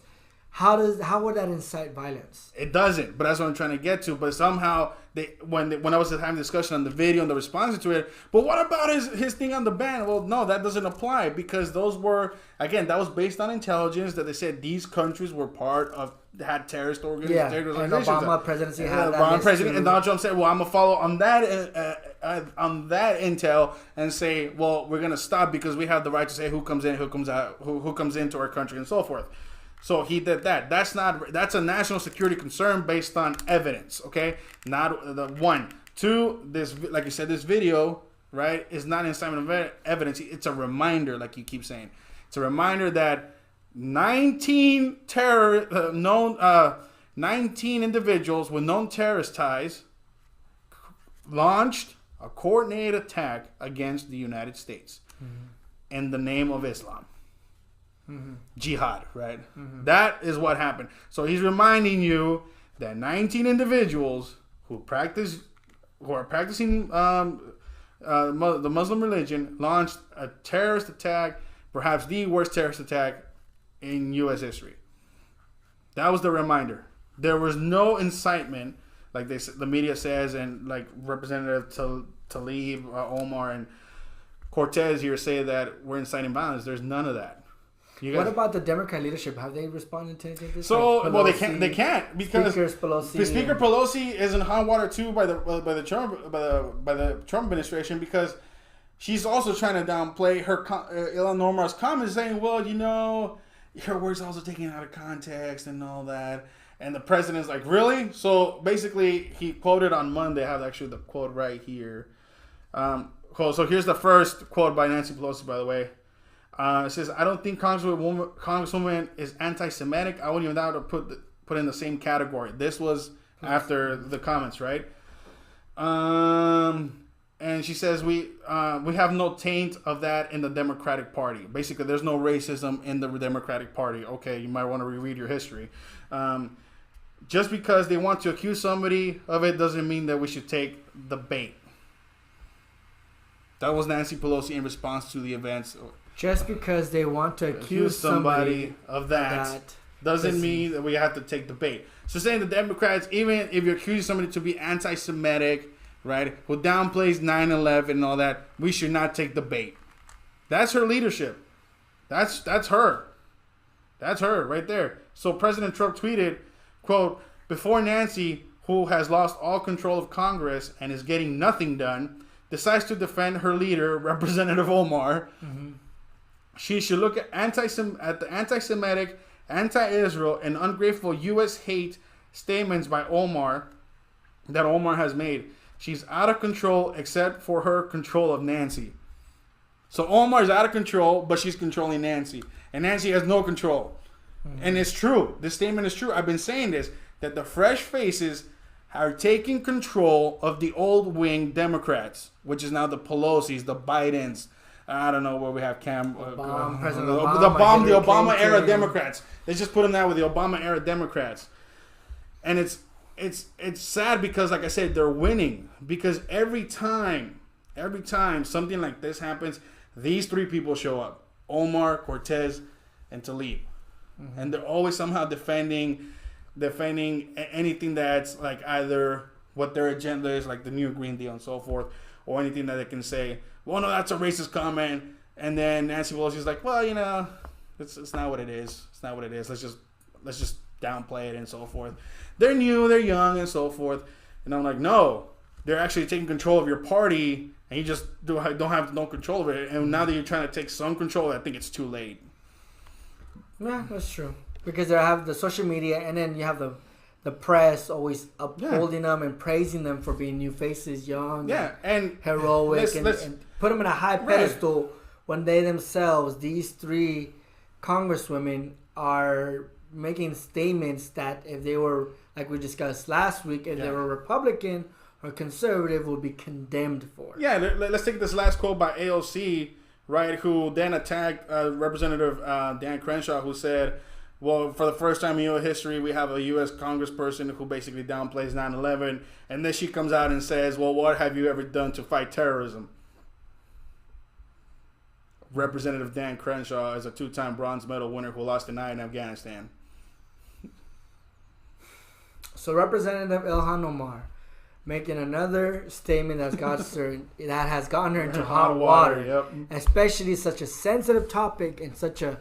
how would that incite violence? It doesn't, but that's what I'm trying to get to. But somehow when I was having discussion on the video and the response to it, but what about his thing on the ban? Well, no, that doesn't apply because those were, again, that was based on intelligence that they said these countries were part of, had terrorist organizations. Yeah, and Obama presidency had that. Obama president and Donald Trump said, well, I'm gonna follow on that intel and say, well, we're gonna stop because we have the right to say who comes in, who comes out, who comes into our country and so forth. So he did that. That's a national security concern based on evidence. Okay, not the one. Two, this, like you said, this video, right, is not incitement of evidence. It's a reminder, like you keep saying. It's a reminder that 19 individuals with known terrorist ties launched a coordinated attack against the United States in the name of Islam. Jihad, right? That is what happened. So he's reminding you that 19 individuals who are practicing the Muslim religion launched a terrorist attack, perhaps the worst terrorist attack in U.S. history. That was the reminder. There was no incitement, like the media says, and like Representative Tlaib, Omar, and Cortez here say that we're inciting violence. There's none of that. What about the Democrat leadership? Have they responded to anything? So, like Pelosi, they can't because Speaker Pelosi is in hot water too by the Trump administration because she's also trying to downplay her Ilhan Omar's comments, saying, "Well, you know, her words also taken out of context and all that." And the president's like, "Really?" So basically, he quoted on Monday. I have actually the quote right here. So here's the first quote by Nancy Pelosi, by the way. It says, "I don't think Congresswoman is anti-Semitic. I wouldn't even doubt to put in the same category." This was after the comments, right? And she says we have no taint of that in the Democratic Party. Basically, there's no racism in the Democratic Party. Okay, you might want to reread your history. Just because they want to accuse somebody of it doesn't mean that we should take the bait. That was Nancy Pelosi in response to the events. Just because they want to accuse somebody of that doesn't mean that we have to take the bait. So saying the Democrats, even if you're accusing somebody to be anti-Semitic, right, who downplays 9/11 and all that, we should not take the bait. That's her leadership. That's her. That's her right there. So President Trump tweeted, quote, "Before Nancy, who has lost all control of Congress and is getting nothing done, decides to defend her leader, Representative Omar, she should look at the anti-Semitic, anti-Israel, and ungrateful U.S. hate statements by Omar that Omar has made. She's out of control except for her control of Nancy." So Omar's out of control, but she's controlling Nancy. And Nancy has no control. And it's true. This statement is true. I've been saying this, that the fresh faces are taking control of the old wing Democrats, which is now the Pelosi's, the Bidens. I don't know where we have President Obama, the Obama era Democrats. They just put them there with the Obama era Democrats, and it's sad because, like I said, they're winning because every time something like this happens, these three people show up: Omar, Cortez, and Tlaib, and they're always somehow defending anything that's like either what their agenda is, like the new Green Deal and so forth, or anything that they can say, well, no, that's a racist comment. And then Nancy Pelosi's like, well, you know, it's not what it is. It's not what it is. Let's just downplay it and so forth. They're new, they're young and so forth. And I'm like, no, they're actually taking control of your party and you just don't have no control of it. And now that you're trying to take some control, I think it's too late. Yeah, that's true. Because they have the social media and then you have the press always upholding them and praising them for being new faces, young, and heroic, and put them in a high pedestal when they themselves, these three congresswomen, are making statements that if they were, like we discussed last week, if they were Republican or conservative, would be condemned for. Yeah, let's take this last quote by AOC, right, who then attacked Representative Dan Crenshaw, who said, well, for the first time in U.S. history, we have a U.S. congressperson who basically downplays 9/11, and then she comes out and says, well, what have you ever done to fight terrorism? Representative Dan Crenshaw is a 2-time bronze medal winner who lost an eye in Afghanistan. So Representative Ilhan Omar making another statement that has gotten her into hot water. Yep. Especially such a sensitive topic and such a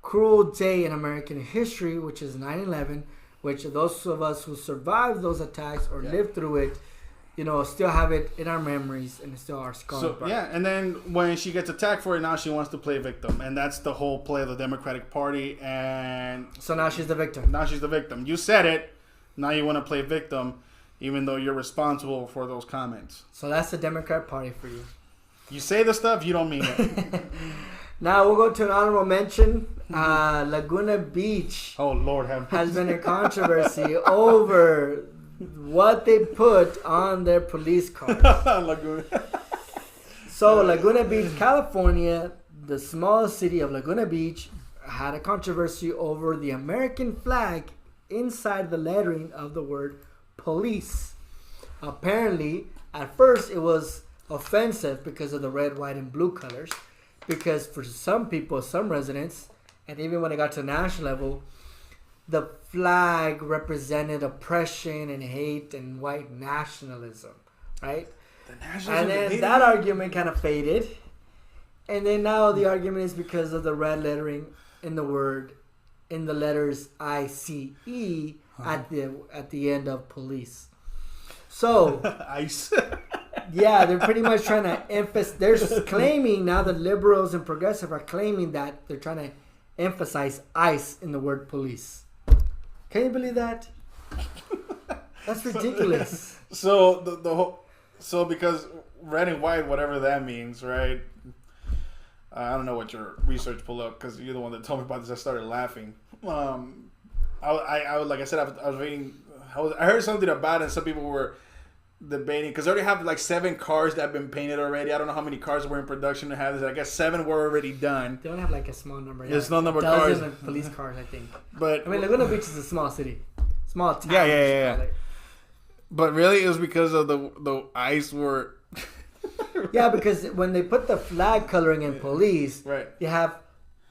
cruel day in American history, which is 9/11, which those of us who survived those attacks or lived through it, still have it in our memories and still are scarred. So, yeah, and then when she gets attacked for it, now she wants to play victim. And that's the whole play of the Democratic Party. And so now she's the victim. Now she's the victim. You said it. Now you want to play victim, even though you're responsible for those comments. So that's the Democrat Party for you. You say the stuff, you don't mean it. Now we'll go to an honorable mention. Laguna Beach. Oh, Lord have mercy. Has been a controversy over what they put on their police cars. So Laguna Beach, California, the small city of Laguna Beach, had a controversy over the American flag inside the lettering of the word police. Apparently, at first it was offensive because of the red, white, and blue colors. Because for some people, some residents, and even when it got to the national level, the flag represented oppression and hate and white nationalism, right? And then that argument kind of faded. And then now the argument is because of the red lettering in the word, in the letters ICE at the end of police. So, ICE. Yeah, they're pretty much trying to emphasize. They're claiming now, the liberals and progressive are claiming that they're trying to emphasize ICE in the word police. Can you believe that? That's ridiculous. So the whole, so because red and white, whatever that means, right? I don't know what your research pulled up because you're the one that told me about this. I started laughing. I like I said, I was reading. I heard something about it. And some people were debating because they already have like 7 cars that have been painted already. I don't know how many cars were in production to have this. I guess 7 were already done. They don't have like a small number. Yeah, a small number of cars. Of police cars, I think. But I mean, Laguna Beach is a small city, small town. Yeah. But really, it was because of the ICE were. Yeah, because when they put the flag coloring in police, right, you have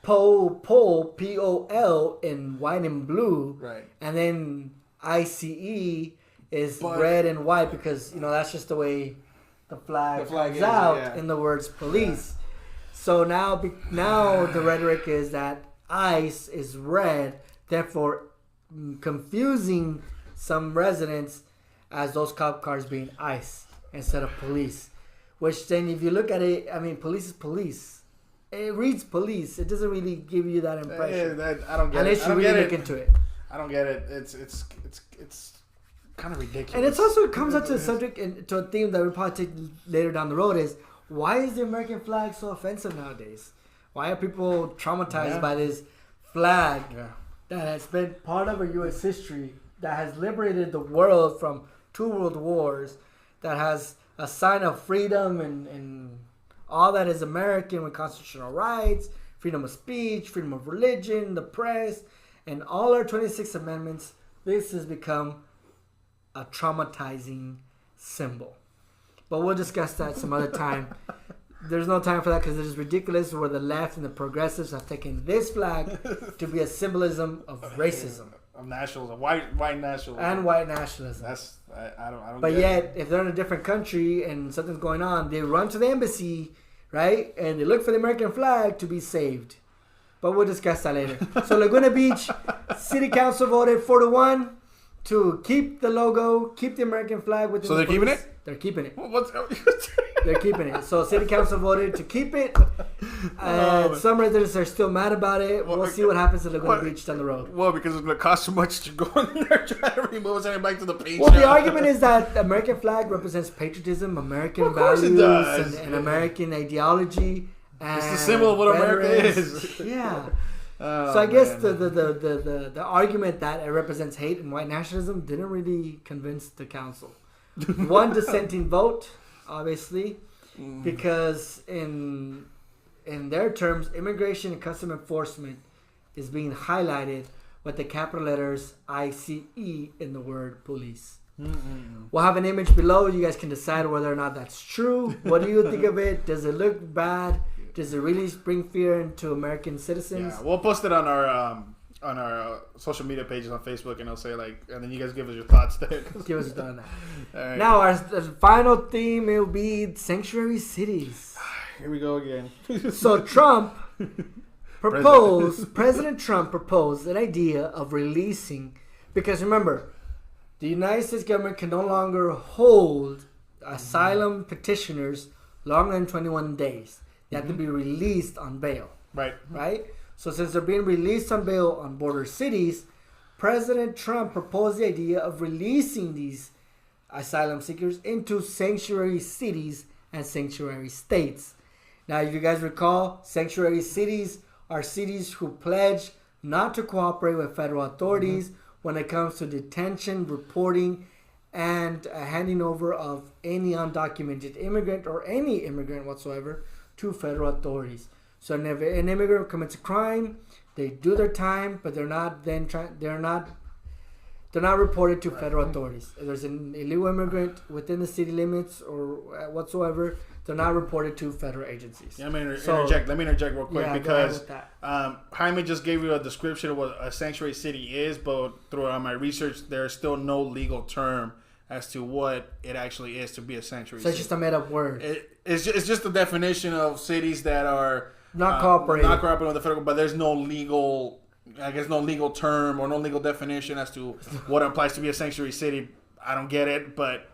POL, P-O-L in white and blue, right, and then ICE is red and white because that's just the way the flag comes out in the words police. Yeah. So now the rhetoric is that ICE is red, therefore confusing some residents as those cop cars being ICE instead of police. Which then, if you look at it, I mean, police is police. It reads police. It doesn't really give you that impression. I don't get it. Unless you really look into it. I don't get it. It's kind of ridiculous. And it's also, it comes up to the subject and to a theme that we'll probably take later down the road is, why is the American flag so offensive nowadays? Why are people traumatized by this flag that has been part of our U.S. history, that has liberated the world from 2 world wars, that has a sign of freedom and all that is American with constitutional rights, freedom of speech, freedom of religion, the press, and all our 26 amendments. This has become a traumatizing symbol. But we'll discuss that some other time. There's no time for that because it is ridiculous where the left and the progressives have taken this flag to be a symbolism of racism. Of nationalism, white nationalism. And white nationalism. That's, I don't But get yet, it. if they're in a different country and something's going on, they run to the embassy, right? And they look for the American flag to be saved. But we'll discuss that later. So Laguna Beach, City Council voted 4-1 to keep the logo, keep the American flag within So the they're keeping police. it? They're keeping it. What's They're keeping it. So City Council voted to keep it. Some residents are still mad about it. We'll see what happens at Laguna Beach down the road. Well, because it's going to cost so much to go in there trying to remove it, send it back to the paint Well, shop. the argument is that the American flag represents patriotism, American values, and American ideology. And it's the symbol of what America is. Yeah. So I guess the argument that it represents hate and white nationalism didn't really convince the council. One dissenting vote, obviously, because in their terms, Immigration and Customs Enforcement is being highlighted with the capital letters ICE in the word police. We'll have an image below. You guys can decide whether or not that's true. What do you think of it? Does it look bad? Does it really bring fear into American citizens? Yeah, we'll post it on our social media pages on Facebook, and I'll say and then you guys give us your thoughts there. Give us a thought on that. Right. Now, our final theme will be sanctuary cities. Here we go again. So President Trump proposed an idea of releasing, because remember, the United States government can no longer hold asylum petitioners longer than 21 days. They have to be released on bail. Right? So since they're being released on bail on border cities, President Trump proposed the idea of releasing these asylum seekers into sanctuary cities and sanctuary states. Now, if you guys recall, sanctuary cities are cities who pledge not to cooperate with federal authorities when it comes to detention, reporting, and handing over of any undocumented immigrant or any immigrant whatsoever to federal authorities. So if an immigrant commits a crime, they do their time, but they're not reported to federal authorities. If there's an illegal immigrant within the city limits or whatsoever, they're not reported to federal agencies. Yeah, let me interject real quick because Jaime just gave you a description of what a sanctuary city is, but throughout my research, there's still no legal term as to what it actually is to be a sanctuary city. So it's just a made-up word. It's just the definition of cities that are not cooperating with the federal, but there's no legal term or no legal definition as to what applies to be a sanctuary city. I don't get it, but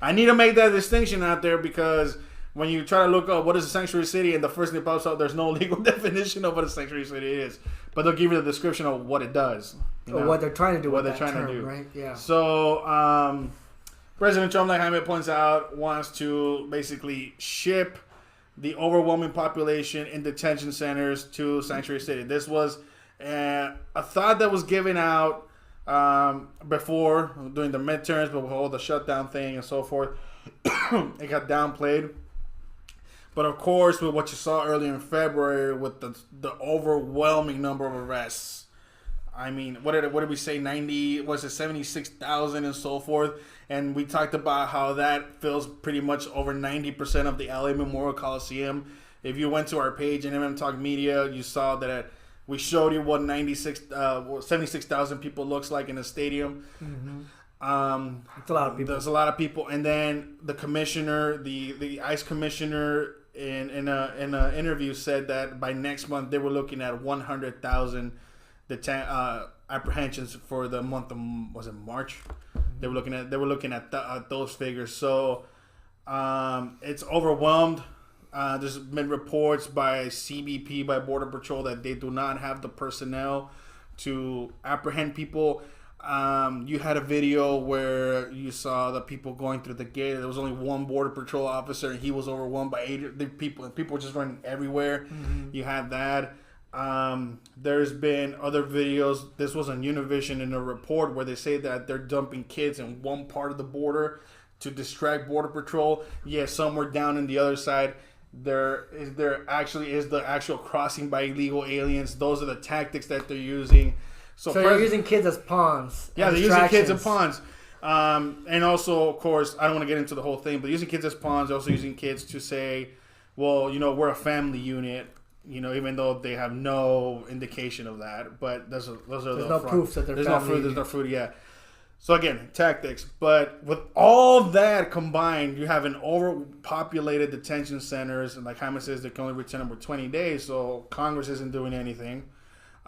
I need to make that distinction out there because when you try to look up what is a sanctuary city and the first thing that pops up, there's no legal definition of what a sanctuary city is, but they'll give you the description of what it does, or what they're trying to do. What they're trying to do, right? Yeah. So President Trump, like Jaime points out, wants to basically ship the overwhelming population in detention centers to sanctuary city. This was a thought that was given out before during the midterms, but with all the shutdown thing and so forth, it got downplayed. But of course, with what you saw earlier in February, with the overwhelming number of arrests, I mean, what did we say? 76,000 and so forth. And we talked about how that fills pretty much over 90% of the LA Memorial Coliseum. If you went to our page in MM Talk Media, you saw that we showed you what 76,000 people looks like in a stadium. It's a lot of people. There's a lot of people. And then the commissioner, the ICE commissioner, in a interview said that by next month they were looking at 100,000 apprehensions for the month of, was it March? They were looking at those figures. So it's overwhelmed. There's been reports by CBP, by Border Patrol, that they do not have the personnel to apprehend people. You had a video where you saw the people going through the gate. There was only one Border Patrol officer, and he was overwhelmed by 80 people. And people were just running everywhere. You had that. There's been other videos. This was on Univision in a report where they say that they're dumping kids in one part of the border to distract Border Patrol. Yeah, somewhere down in the other side, there actually is the actual crossing by illegal aliens. Those are the tactics that they're using. So you're using kids as pawns. Yeah, they're using kids as pawns. And also, of course, I don't want to get into the whole thing, but using kids as pawns, also using kids to say, well, we're a family unit, even though they have no indication of that. But there's no proof that they're family. There's no proof, yeah. So again, tactics. But with all that combined, you have an overpopulated detention centers, and like Jaime says, they can only retain them for 20 days. So Congress isn't doing anything.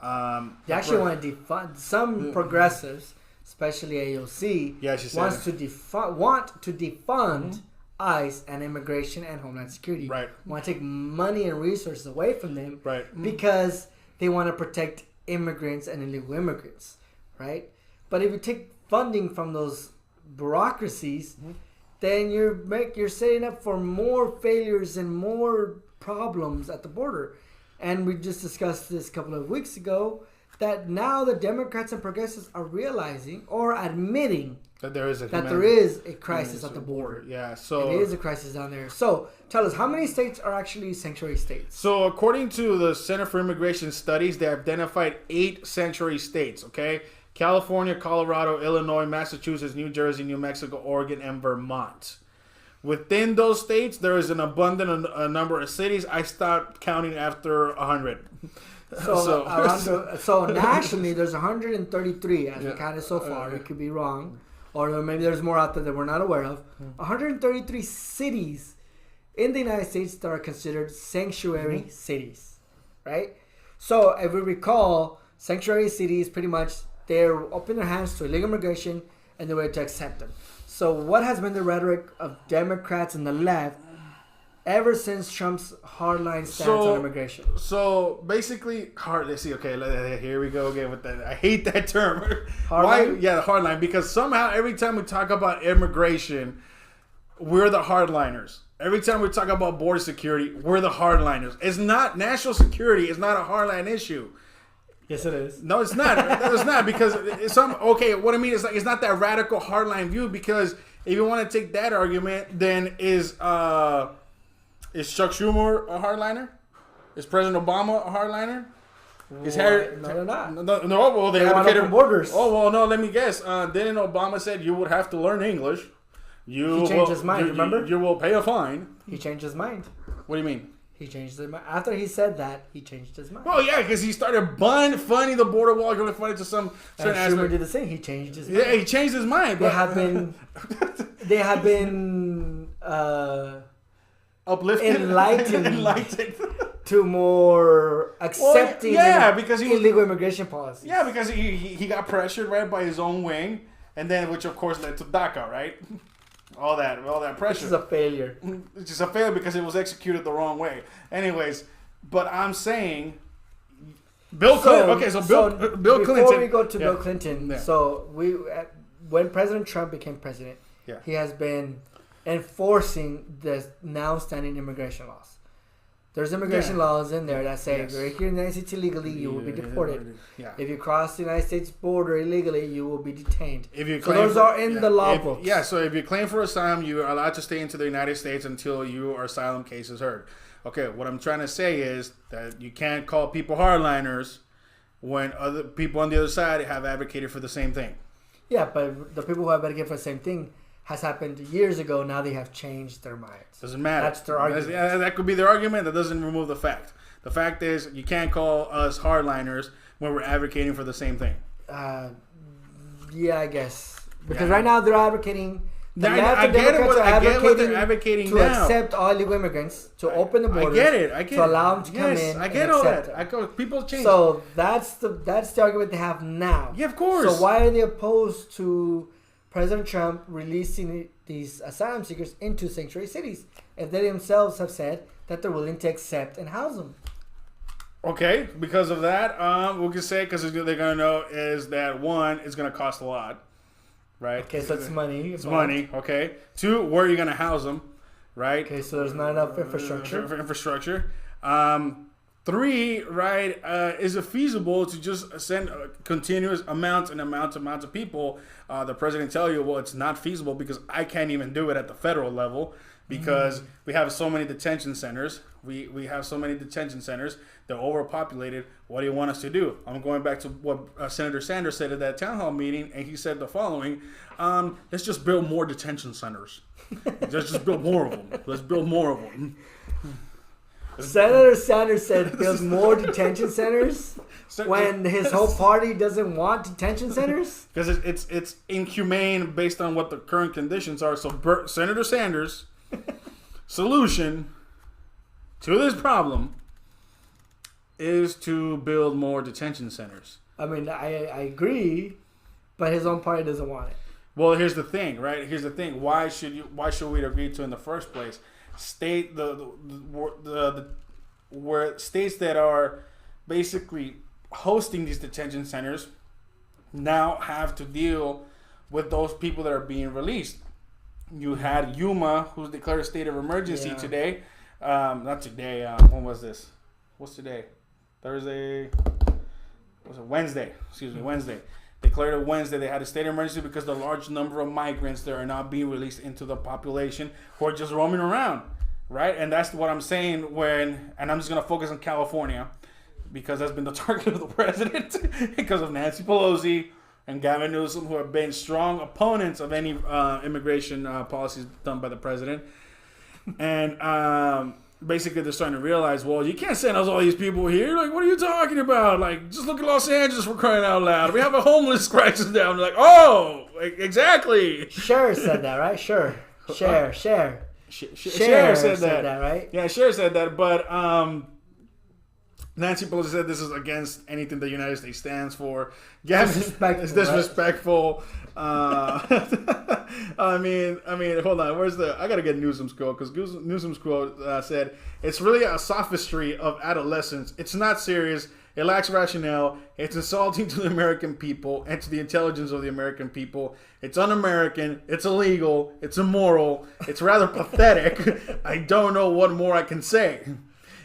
They actually want to defund some progressives, especially AOC. Yeah, she said want to defund ICE and Immigration and Homeland Security. Right. Want to take money and resources away from them. Right. Because they want to protect immigrants and illegal immigrants. Right. But if you take funding from those bureaucracies, then you're setting up for more failures and more problems at the border. And we just discussed this a couple of weeks ago that now the Democrats and progressives are realizing or admitting that there is a crisis at the border. Yeah, so it is a crisis down there. So tell us, how many states are actually sanctuary states? So according to the Center for Immigration Studies, they have identified 8 sanctuary states. Okay, California, Colorado, Illinois, Massachusetts, New Jersey, New Mexico, Oregon, and Vermont. Within those states, there is an abundant number of cities. I stopped counting after 100. So nationally, there's 133 as we counted so far. It could be wrong, or maybe there's more out there that we're not aware of. 133 cities in the United States that are considered sanctuary cities, right? So if we recall, sanctuary cities pretty much they're open their hands to illegal immigration and they're ready to accept them. So what has been the rhetoric of Democrats and the left ever since Trump's hardline stance on immigration? So basically, let's see. Okay, here we go again with that. I hate that term. Hardline? Why? Yeah, the hardline. Because somehow every time we talk about immigration, we're the hardliners. Every time we talk about border security, we're the hardliners. It's not national security. It's not a hardline issue. Yes, it is. No, it's not. It's not because what I mean is like it's not that radical hardline view. Because if you want to take that argument, then is Chuck Schumer a hardliner? Is President Obama a hardliner? Is Harry? No, they're not. No. Well, they advocated open borders. Oh well, no. Let me guess. Didn't Obama said you would have to learn English? He changed his mind. Remember? You will pay a fine. He changed his mind. What do you mean? He changed his mind. After he said that, he changed his mind. Oh yeah, because he started funding the border wall, going to fund it to some certain and Schumer aspect. did the same. He changed his mind. Yeah, he changed his mind. They have been uplifted, enlightened to more accepting because he illegal immigration policies. Yeah, because he got pressured right by his own wing, and then which of course led to DACA, right? All that pressure. This is a failure. It's just a failure because it was executed the wrong way. Anyways, but I'm saying Bill Clinton. Okay, so Bill Clinton. Before we go to Bill Clinton, so when President Trump became president, he has been enforcing the now standing immigration laws. There's immigration laws in there that say if you're here in the United States illegally, you will be deported. If you cross the United States border illegally, you will be detained. Those are in the law books. So if you claim for asylum, you are allowed to stay into the United States until your asylum case is heard. Okay, what I'm trying to say is that you can't call people hardliners when other people on the other side have advocated for the same thing. Yeah, but the people who have advocated for the same thing has happened years ago. Now they have changed their minds. Doesn't matter. That's their argument. That could be their argument. That doesn't remove the fact. The fact is, you can't call us hardliners when we're advocating for the same thing. Yeah, I guess. Because right now they're advocating. I get what they're advocating to now. Accept all illegal immigrants, to open the borders. I get it. To allow them to come in. I get all that. People change. So that's the argument they have now. Yeah, of course. So why are they opposed to President Trump releasing these asylum seekers into sanctuary cities if they themselves have said that they're willing to accept and house them? Okay, because of that, we can say because they're going to know is that one, it's going to cost a lot, right? Okay, so it's money. It's money, okay. 2, where are you going to house them, right? Okay, so there's not enough infrastructure. 3, right, is it feasible to just send continuous amounts of people? The president tell you, well, it's not feasible because I can't even do it at the federal level because we have so many detention centers. We have so many detention centers. They're overpopulated. What do you want us to do? I'm going back to what Senator Sanders said at that town hall meeting, and he said the following, let's just build more detention centers. Let's just build more of them. Let's build more of them. Senator Sanders said build more detention centers when his whole party doesn't want detention centers? Because it's inhumane based on what the current conditions are. So Senator Sanders' solution to this problem is to build more detention centers. I mean, I agree, but his own party doesn't want it. Well, here's the thing, right? Here's the thing. Why should we agree to in the first place? Where states that are basically hosting these detention centers now have to deal with those people that are being released. You had Yuma, who's declared a state of emergency today. Not today. When was this? What's today? Thursday. was it Wednesday? Excuse me, Wednesday. Declared it Wednesday. They had a state of emergency because the large number of migrants that are not being released into the population who are just roaming around, right? And that's what I'm saying and I'm just going to focus on California because that's been the target of the president because of Nancy Pelosi and Gavin Newsom, who have been strong opponents of any immigration policies done by the president. And basically they're starting to realize, well, you can't send us all these people here. Like, what are you talking about? Like, just look at Los Angeles for crying out loud. We have a homeless crisis down. They're like, oh, exactly. Cher said that, right? Cher said that, right? Yeah, Cher said that. But Nancy Pelosi said this is against anything the United States stands for. It's disrespectful. I mean, hold on. I gotta get Newsom's quote because Newsom's quote said, "It's really a sophistry of adolescence. It's not serious. It lacks rationale. It's insulting to the American people and to the intelligence of the American people. It's un-American. It's illegal. It's immoral. It's rather pathetic. I don't know what more I can say."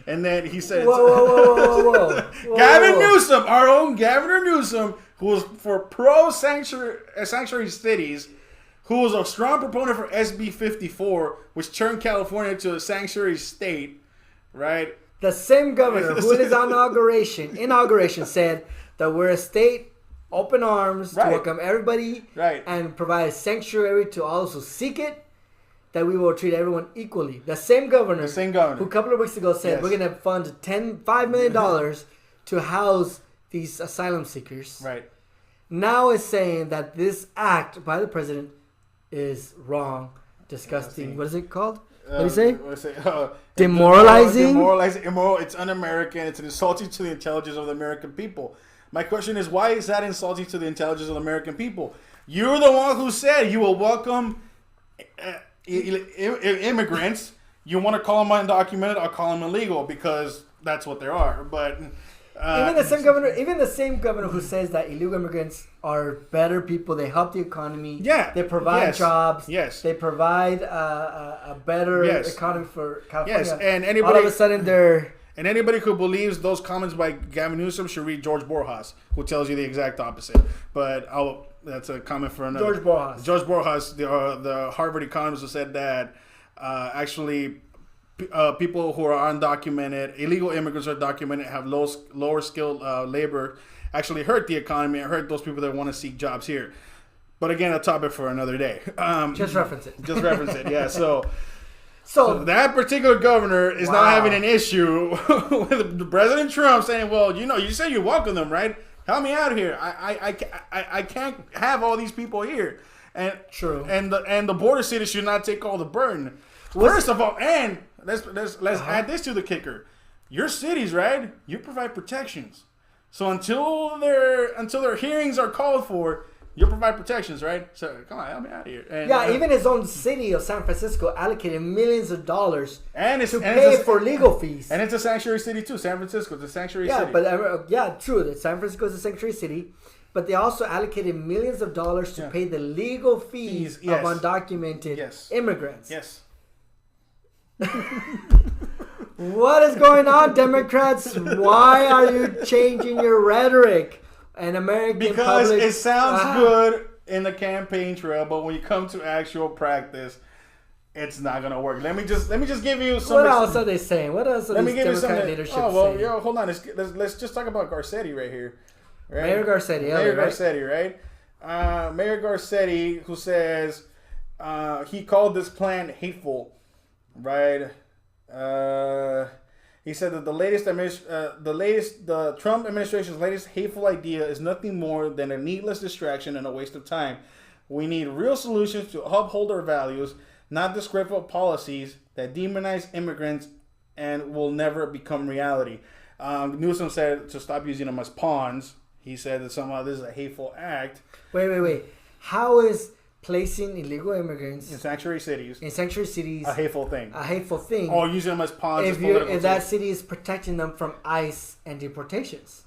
And then he said, whoa. Gavin Newsom, our own Gavin Newsom, who was for pro-sanctuary cities, who was a strong proponent for SB 54, which turned California into a sanctuary state, right? The same governor who in his inauguration said that we're a state, open arms, to welcome everybody, and provide sanctuary to all those who seek it, that we will treat everyone equally. The same governor who a couple of weeks ago said we're going to fund $5 million to house these asylum seekers. Right. Now is saying that this act by the president is wrong, disgusting. What is it called? What do you say? Demoralizing? Demoralizing, immoral. It's un-American. It's insulting to the intelligence of the American people. My question is, why is that insulting to the intelligence of the American people? You're the one who said you will welcome immigrants. You want to call them undocumented, I'll call them illegal because that's what they are. But even the same governor who says that illegal immigrants are better people, they help the economy. Yeah, they provide jobs. Yes, they provide a better economy for California. Yes, and anybody all of a sudden they're. And anybody who believes those comments by Gavin Newsom should read George Borjas, who tells you the exact opposite. But that's a comment for another. George Borjas, the Harvard economist, who said that actually people who are undocumented, illegal immigrants who are documented, have lower skilled labor, actually hurt the economy and hurt those people that want to seek jobs here. But again, a topic for another day. Just reference it. Yeah. So that particular governor is not having an issue with President Trump saying, "Well, you say you welcome them, right? Help me out here. I can't have all these people here." And true. And the border cities should not take all the burden. First of all, and let's add this to the kicker: your cities, right? You provide protections. So until their hearings are called for, you provide protections, right? So come on, help me out here. And, even his own city of San Francisco allocated millions of dollars to pay for legal fees. And it's a sanctuary city too. San Francisco, it's a sanctuary city. But true. San Francisco is a sanctuary city, but they also allocated millions of dollars to pay the legal fees of undocumented immigrants. Yes. What is going on, Democrats? Why are you changing your rhetoric? Because it sounds good in the campaign trail, but when you come to actual practice, it's not gonna work. Let me just give you some. What else are they saying? What else are these Democrat leadership saying? Oh well, hold on. Let's just talk about Garcetti right here. Right? Mayor Garcetti, right? Mayor Garcetti, who says he called this plan hateful, right? He said that the Trump administration's latest hateful idea is nothing more than a needless distraction and a waste of time. We need real solutions to uphold our values, not discredible policies that demonize immigrants and will never become reality. Newsom said to stop using them as pawns. He said that somehow this is a hateful act. Wait. How is placing illegal immigrants in sanctuary cities a hateful thing? Or using them as pawns. If that city is protecting them from ICE and deportations.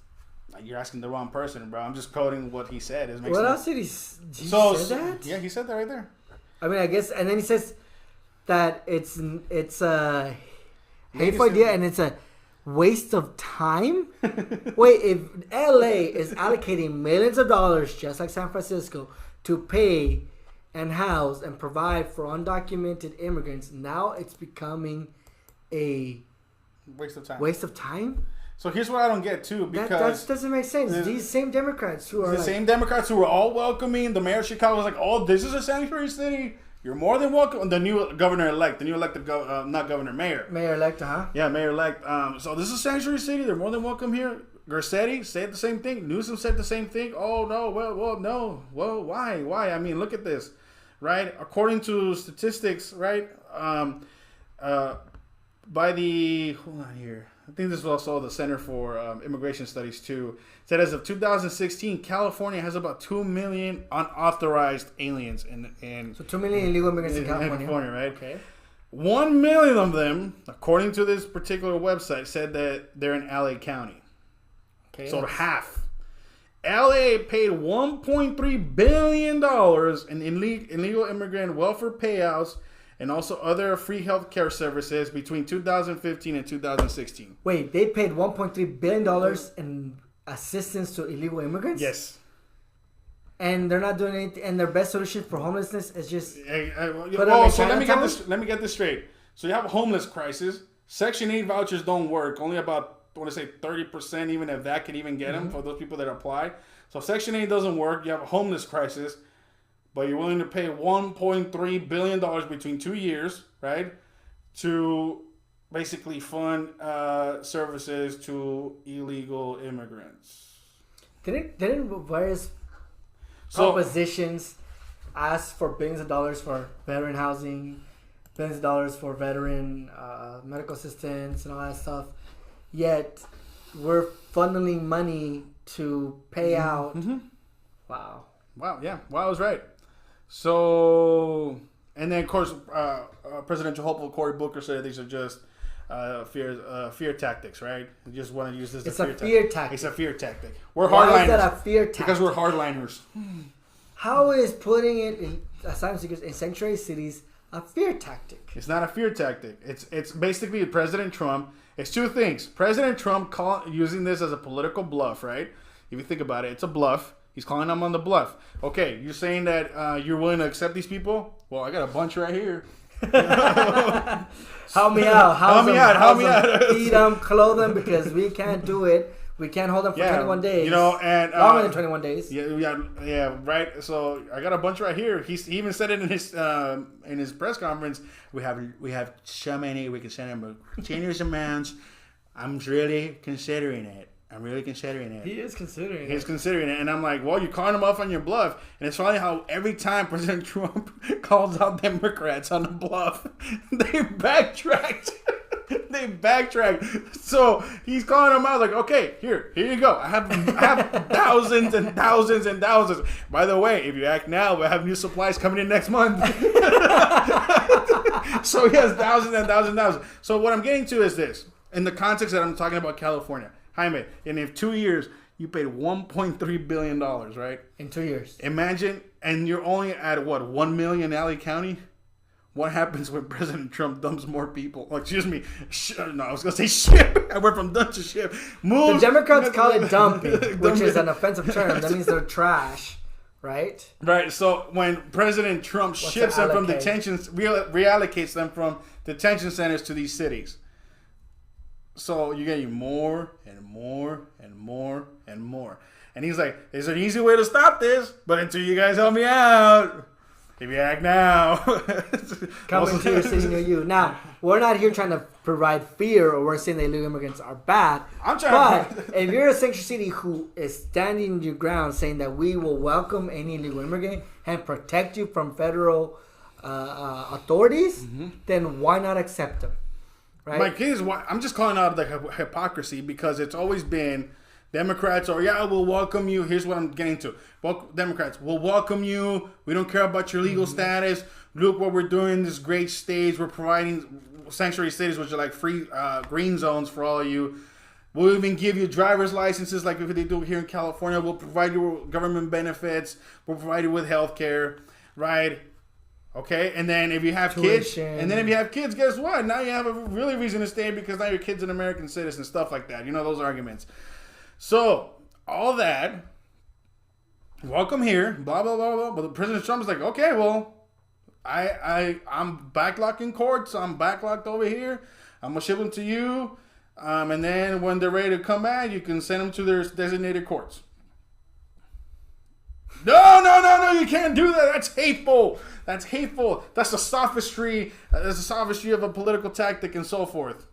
You're asking the wrong person, bro. I'm just quoting what he said. What else did he say that? Yeah, he said that right there. I mean, I guess, and then he says that it's a hateful idea and it's a waste of time? Wait, if LA is allocating millions of dollars, just like San Francisco, to pay and house and provide for undocumented immigrants, now it's becoming a waste of time. Time? So here's what I don't get too, because that doesn't make sense. These same Democrats who are same Democrats who were all welcoming. The mayor of Chicago was like, "Oh, this is a sanctuary city. You're more than welcome." The new governor-elect, not governor, mayor. Mayor-elect, huh? Yeah, mayor-elect. So this is a sanctuary city. They're more than welcome here. Garcetti said the same thing. Newsom said the same thing. Oh, no. Well, no. Well, why? I mean, look at this, right? According to statistics, right, by the... Hold on here. I think this is also the Center for Immigration Studies, too. Said as of 2016, California has about 2 million unauthorized aliens in So 2 million illegal immigrants in California. Right? Okay. 1 million of them, according to this particular website, said that they're in LA County. Okay. So half. LA paid $1.3 billion in illegal immigrant welfare payouts and also other free health care services between 2015 and 2016. Wait, they paid $1.3 billion in assistance to illegal immigrants? Yes. And they're not doing anything, and their best solution for homelessness is just So let me get this straight. So you have a homeless crisis. Section 8 vouchers don't work. Only about, I want to say 30%, even if that can even get them for those people that apply. So Section 8 doesn't work. You have a homeless crisis, but you're willing to pay $1.3 billion between 2 years, right, to basically fund services to illegal immigrants. Didn't various propositions ask for billions of dollars for veteran housing, billions of dollars for veteran medical assistance and all that stuff? Yet we're funneling money to pay out. Wow. Yeah. Wow, I was right. So, and then of course, presidential hopeful Cory Booker said these are just fear tactics, right? We just want to use this. It's a fear tactic. It's a fear tactic. We're hardliners. Why is that a fear tactic? Because we're hardliners. How is putting it in asylum seekers in sanctuary cities a fear tactic? It's not a fear tactic. It's basically President Trump. It's two things. President Trump using this as a political bluff, right? If you think about it, it's a bluff. He's calling them on the bluff. Okay, you're saying that you're willing to accept these people? Well, I got a bunch right here. Help me out. Help me out. Feed them, clothe them, because we can't do it. We can't hold them for 21 days. You know, and longer than 21 days. Yeah, right. So I got a bunch right here. He even said it in his press conference. We have so many. We can send them generous amounts. I'm really considering it. He is considering He's considering it. And I'm like, well, you're calling him off on your bluff. And it's funny how every time President Trump calls out Democrats on the bluff, they backtracked. So he's calling them out like, okay, here you go. I have thousands and thousands and thousands. By the way, if you act now, we'll have new supplies coming in next month. So he has thousands and thousands and thousands. So what I'm getting to is this. In the context that I'm talking about California. Jaime, and in 2 years, you paid $1.3 billion, right? In 2 years. Imagine, and you're only at, 1 million in LA County? What happens when President Trump dumps more people? Oh, excuse me. No, I was going to say ship. I went from dump to ship. The Democrats call it dumping, which is an offensive term. That means they're trash, right? Right. So when President Trump ships them from detentions, reallocates them from detention centers to these cities. So you're getting more and more and more and more. And he's like, there's an easy way to stop this, but until you guys help me out, if you act now. Coming to your city near you. Now, we're not here trying to provide fear or we're saying that illegal immigrants are bad. But if you're a sanctuary city who is standing your ground saying that we will welcome any illegal immigrant and protect you from federal authorities, then why not accept them? Right? My kid is I'm just calling out the hypocrisy because it's always been Democrats or we'll welcome you. Here's what I'm getting to. Democrats, we'll welcome you. We don't care about your legal status. Look what we're doing. This great stage. We're providing sanctuary cities, which are like free green zones for all of you. We'll even give you driver's licenses like they do here in California. We'll provide you with government benefits. We'll provide you with health care, right? Okay, and then if you have kids, guess what? Now you have a really reason to stay because now your kid's an American citizen, stuff like that. You know, those arguments. So, all that, welcome here, blah, blah, blah, blah. But President Trump is like, okay, well, I'm backlocked in courts. I'm backlocked over here. I'm going to ship them to you. And then when they're ready to come back, you can send them to their designated courts. No, you can't do that. That's hateful. That's the sophistry. That's the sophistry of a political tactic and so forth.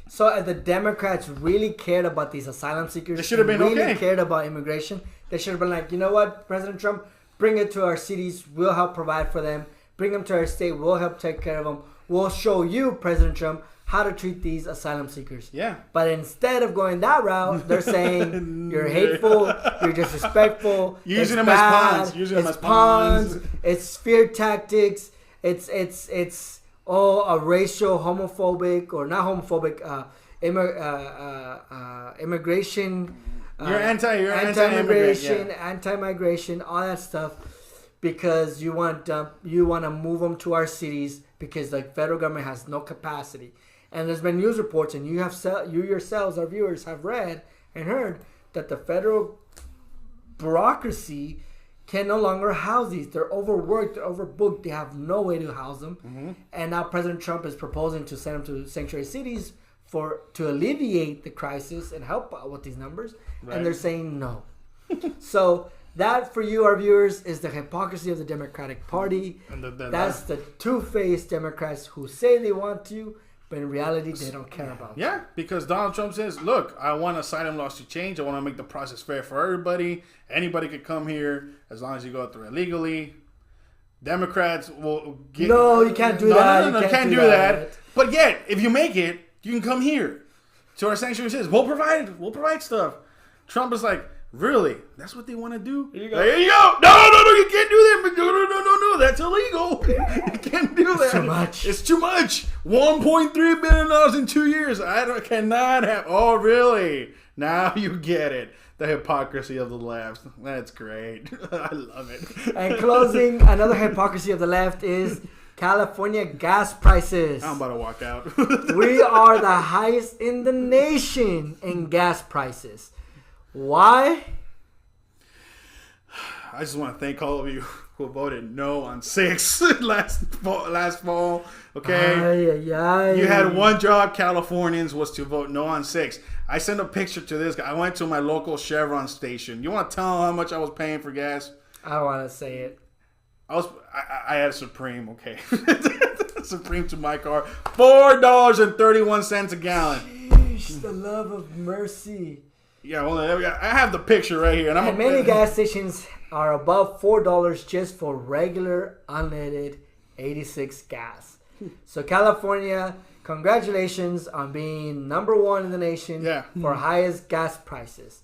So if the Democrats really cared about these asylum seekers, they should have been really cared about immigration, they should have been like, you know what, President Trump, bring it to our cities. We'll help provide for them. Bring them to our state. We'll help take care of them. We'll show you, President Trump, how to treat these asylum seekers. Yeah. But instead of going that route, they're saying you're hateful, you're disrespectful, using them as pawns. It's fear tactics. It's a racial homophobic or not homophobic immigration. You're anti-immigration, anti-migration, all that stuff, because you want to move them to our cities because the federal government has no capacity. And there's been news reports, and you yourselves, our viewers, have read and heard that the federal bureaucracy can no longer house these. They're overworked, they're overbooked, they have no way to house them. Mm-hmm. And now President Trump is proposing to send them to sanctuary cities to alleviate the crisis and help out with these numbers. Right. And they're saying no. So that, for you, our viewers, is the hypocrisy of the Democratic Party. And that's the two-faced Democrats who say they want to, but in reality, they don't care about it. Yeah, because Donald Trump says, look, I want asylum laws to change. I want to make the process fair for everybody. Anybody could come here as long as you go through it legally. Democrats will get... No, you can't do that. No, you can't do that. But yet, if you make it, you can come here to our sanctuary cities. We'll provide stuff. Trump is like, really? That's what they want to do? There you go. No, you can't do that. No, that's illegal. You can't do that. It's too much. $1.3 billion in 2 years. Cannot have. Oh, really? Now you get it. The hypocrisy of the left. That's great. I love it. And closing, another hypocrisy of the left is California gas prices. I'm about to walk out. We are the highest in the nation in gas prices. Why? I just want to thank all of you who voted no on 6 last fall. Okay, you had one job, Californians, was to vote no on 6. I sent a picture to this guy. I went to my local Chevron station. You want to tell him how much I was paying for gas? I don't want to say it. I had a Supreme. Okay, Supreme to my car, $4.31 a gallon. Sheesh, the love of mercy. Yeah, well, I have the picture right here. And many gas stations are above $4 just for regular unleaded 86 gas. So California, congratulations on being number 1 in the nation for highest gas prices.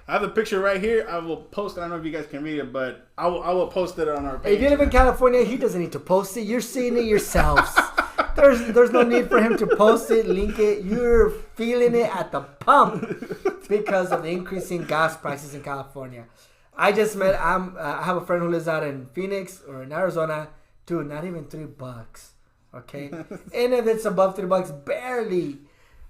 I have the picture right here. I will post it. I don't know if you guys can read it, but I will post it on our page. If you live in California, he doesn't need to post it. You're seeing it yourselves. There's no need for him to post it, link it. You're feeling it at the pump because of the increasing gas prices in California. I have a friend who lives out in Phoenix or in Arizona. Dude, not even $3. Okay, and if it's above $3, barely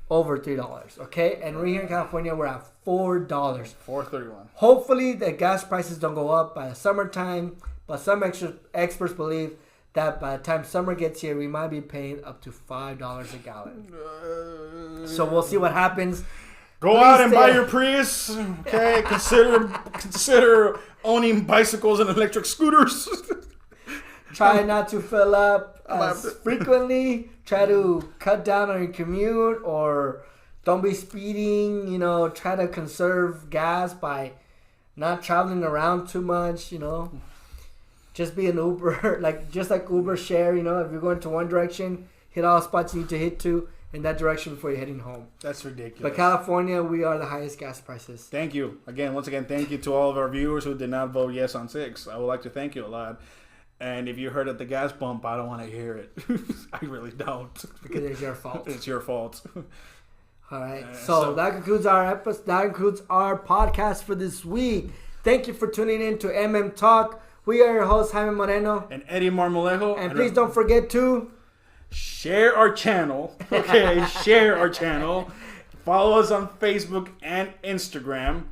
over $3. Okay, and we're here in California. We're at $4. $4.31. Hopefully, the gas prices don't go up by the summertime, but some experts believe that by the time summer gets here, we might be paying up to $5 a gallon. So we'll see what happens. Go out and buy your Prius. Okay, consider owning bicycles and electric scooters. Try not to fill up as frequently. Try to cut down on your commute, or don't be speeding. Try to conserve gas by not traveling around too much. Just be an Uber, just like Uber share. If you're going to one direction, hit all spots you need to hit to in that direction before you're heading home. That's ridiculous. But California, we are the highest gas prices. Thank you. Once again, thank you to all of our viewers who did not vote yes on 6. I would like to thank you a lot. And if you heard at the gas pump, I don't want to hear it. I really don't. Because it's your fault. It's your fault. All right. So that concludes our episode. That concludes our podcast for this week. Thank you for tuning in to MM Talk. We are your hosts, Jaime Moreno. And Eddie Marmolejo. And please don't forget to share our channel. Okay, share our channel. Follow us on Facebook and Instagram.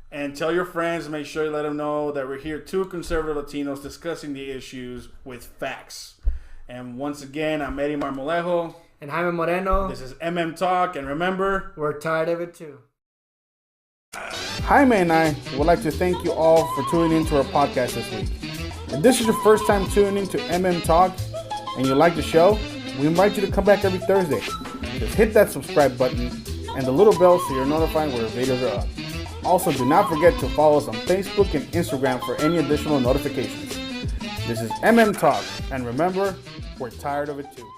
And tell your friends, make sure you let them know that we're here, two conservative Latinos discussing the issues with facts. And once again, I'm Eddie Marmolejo. And Jaime Moreno. This is MM Talk. And remember, we're tired of it too. Jaime and I would like to thank you all for tuning in to our podcast this week. If this is your first time tuning to MM Talk and you like the show, we invite you to come back every Thursday. Just hit that subscribe button and the little bell so you're notified when our videos are up. Also, do not forget to follow us on Facebook and Instagram for any additional notifications. This is MM Talk, and remember, we're tired of it too.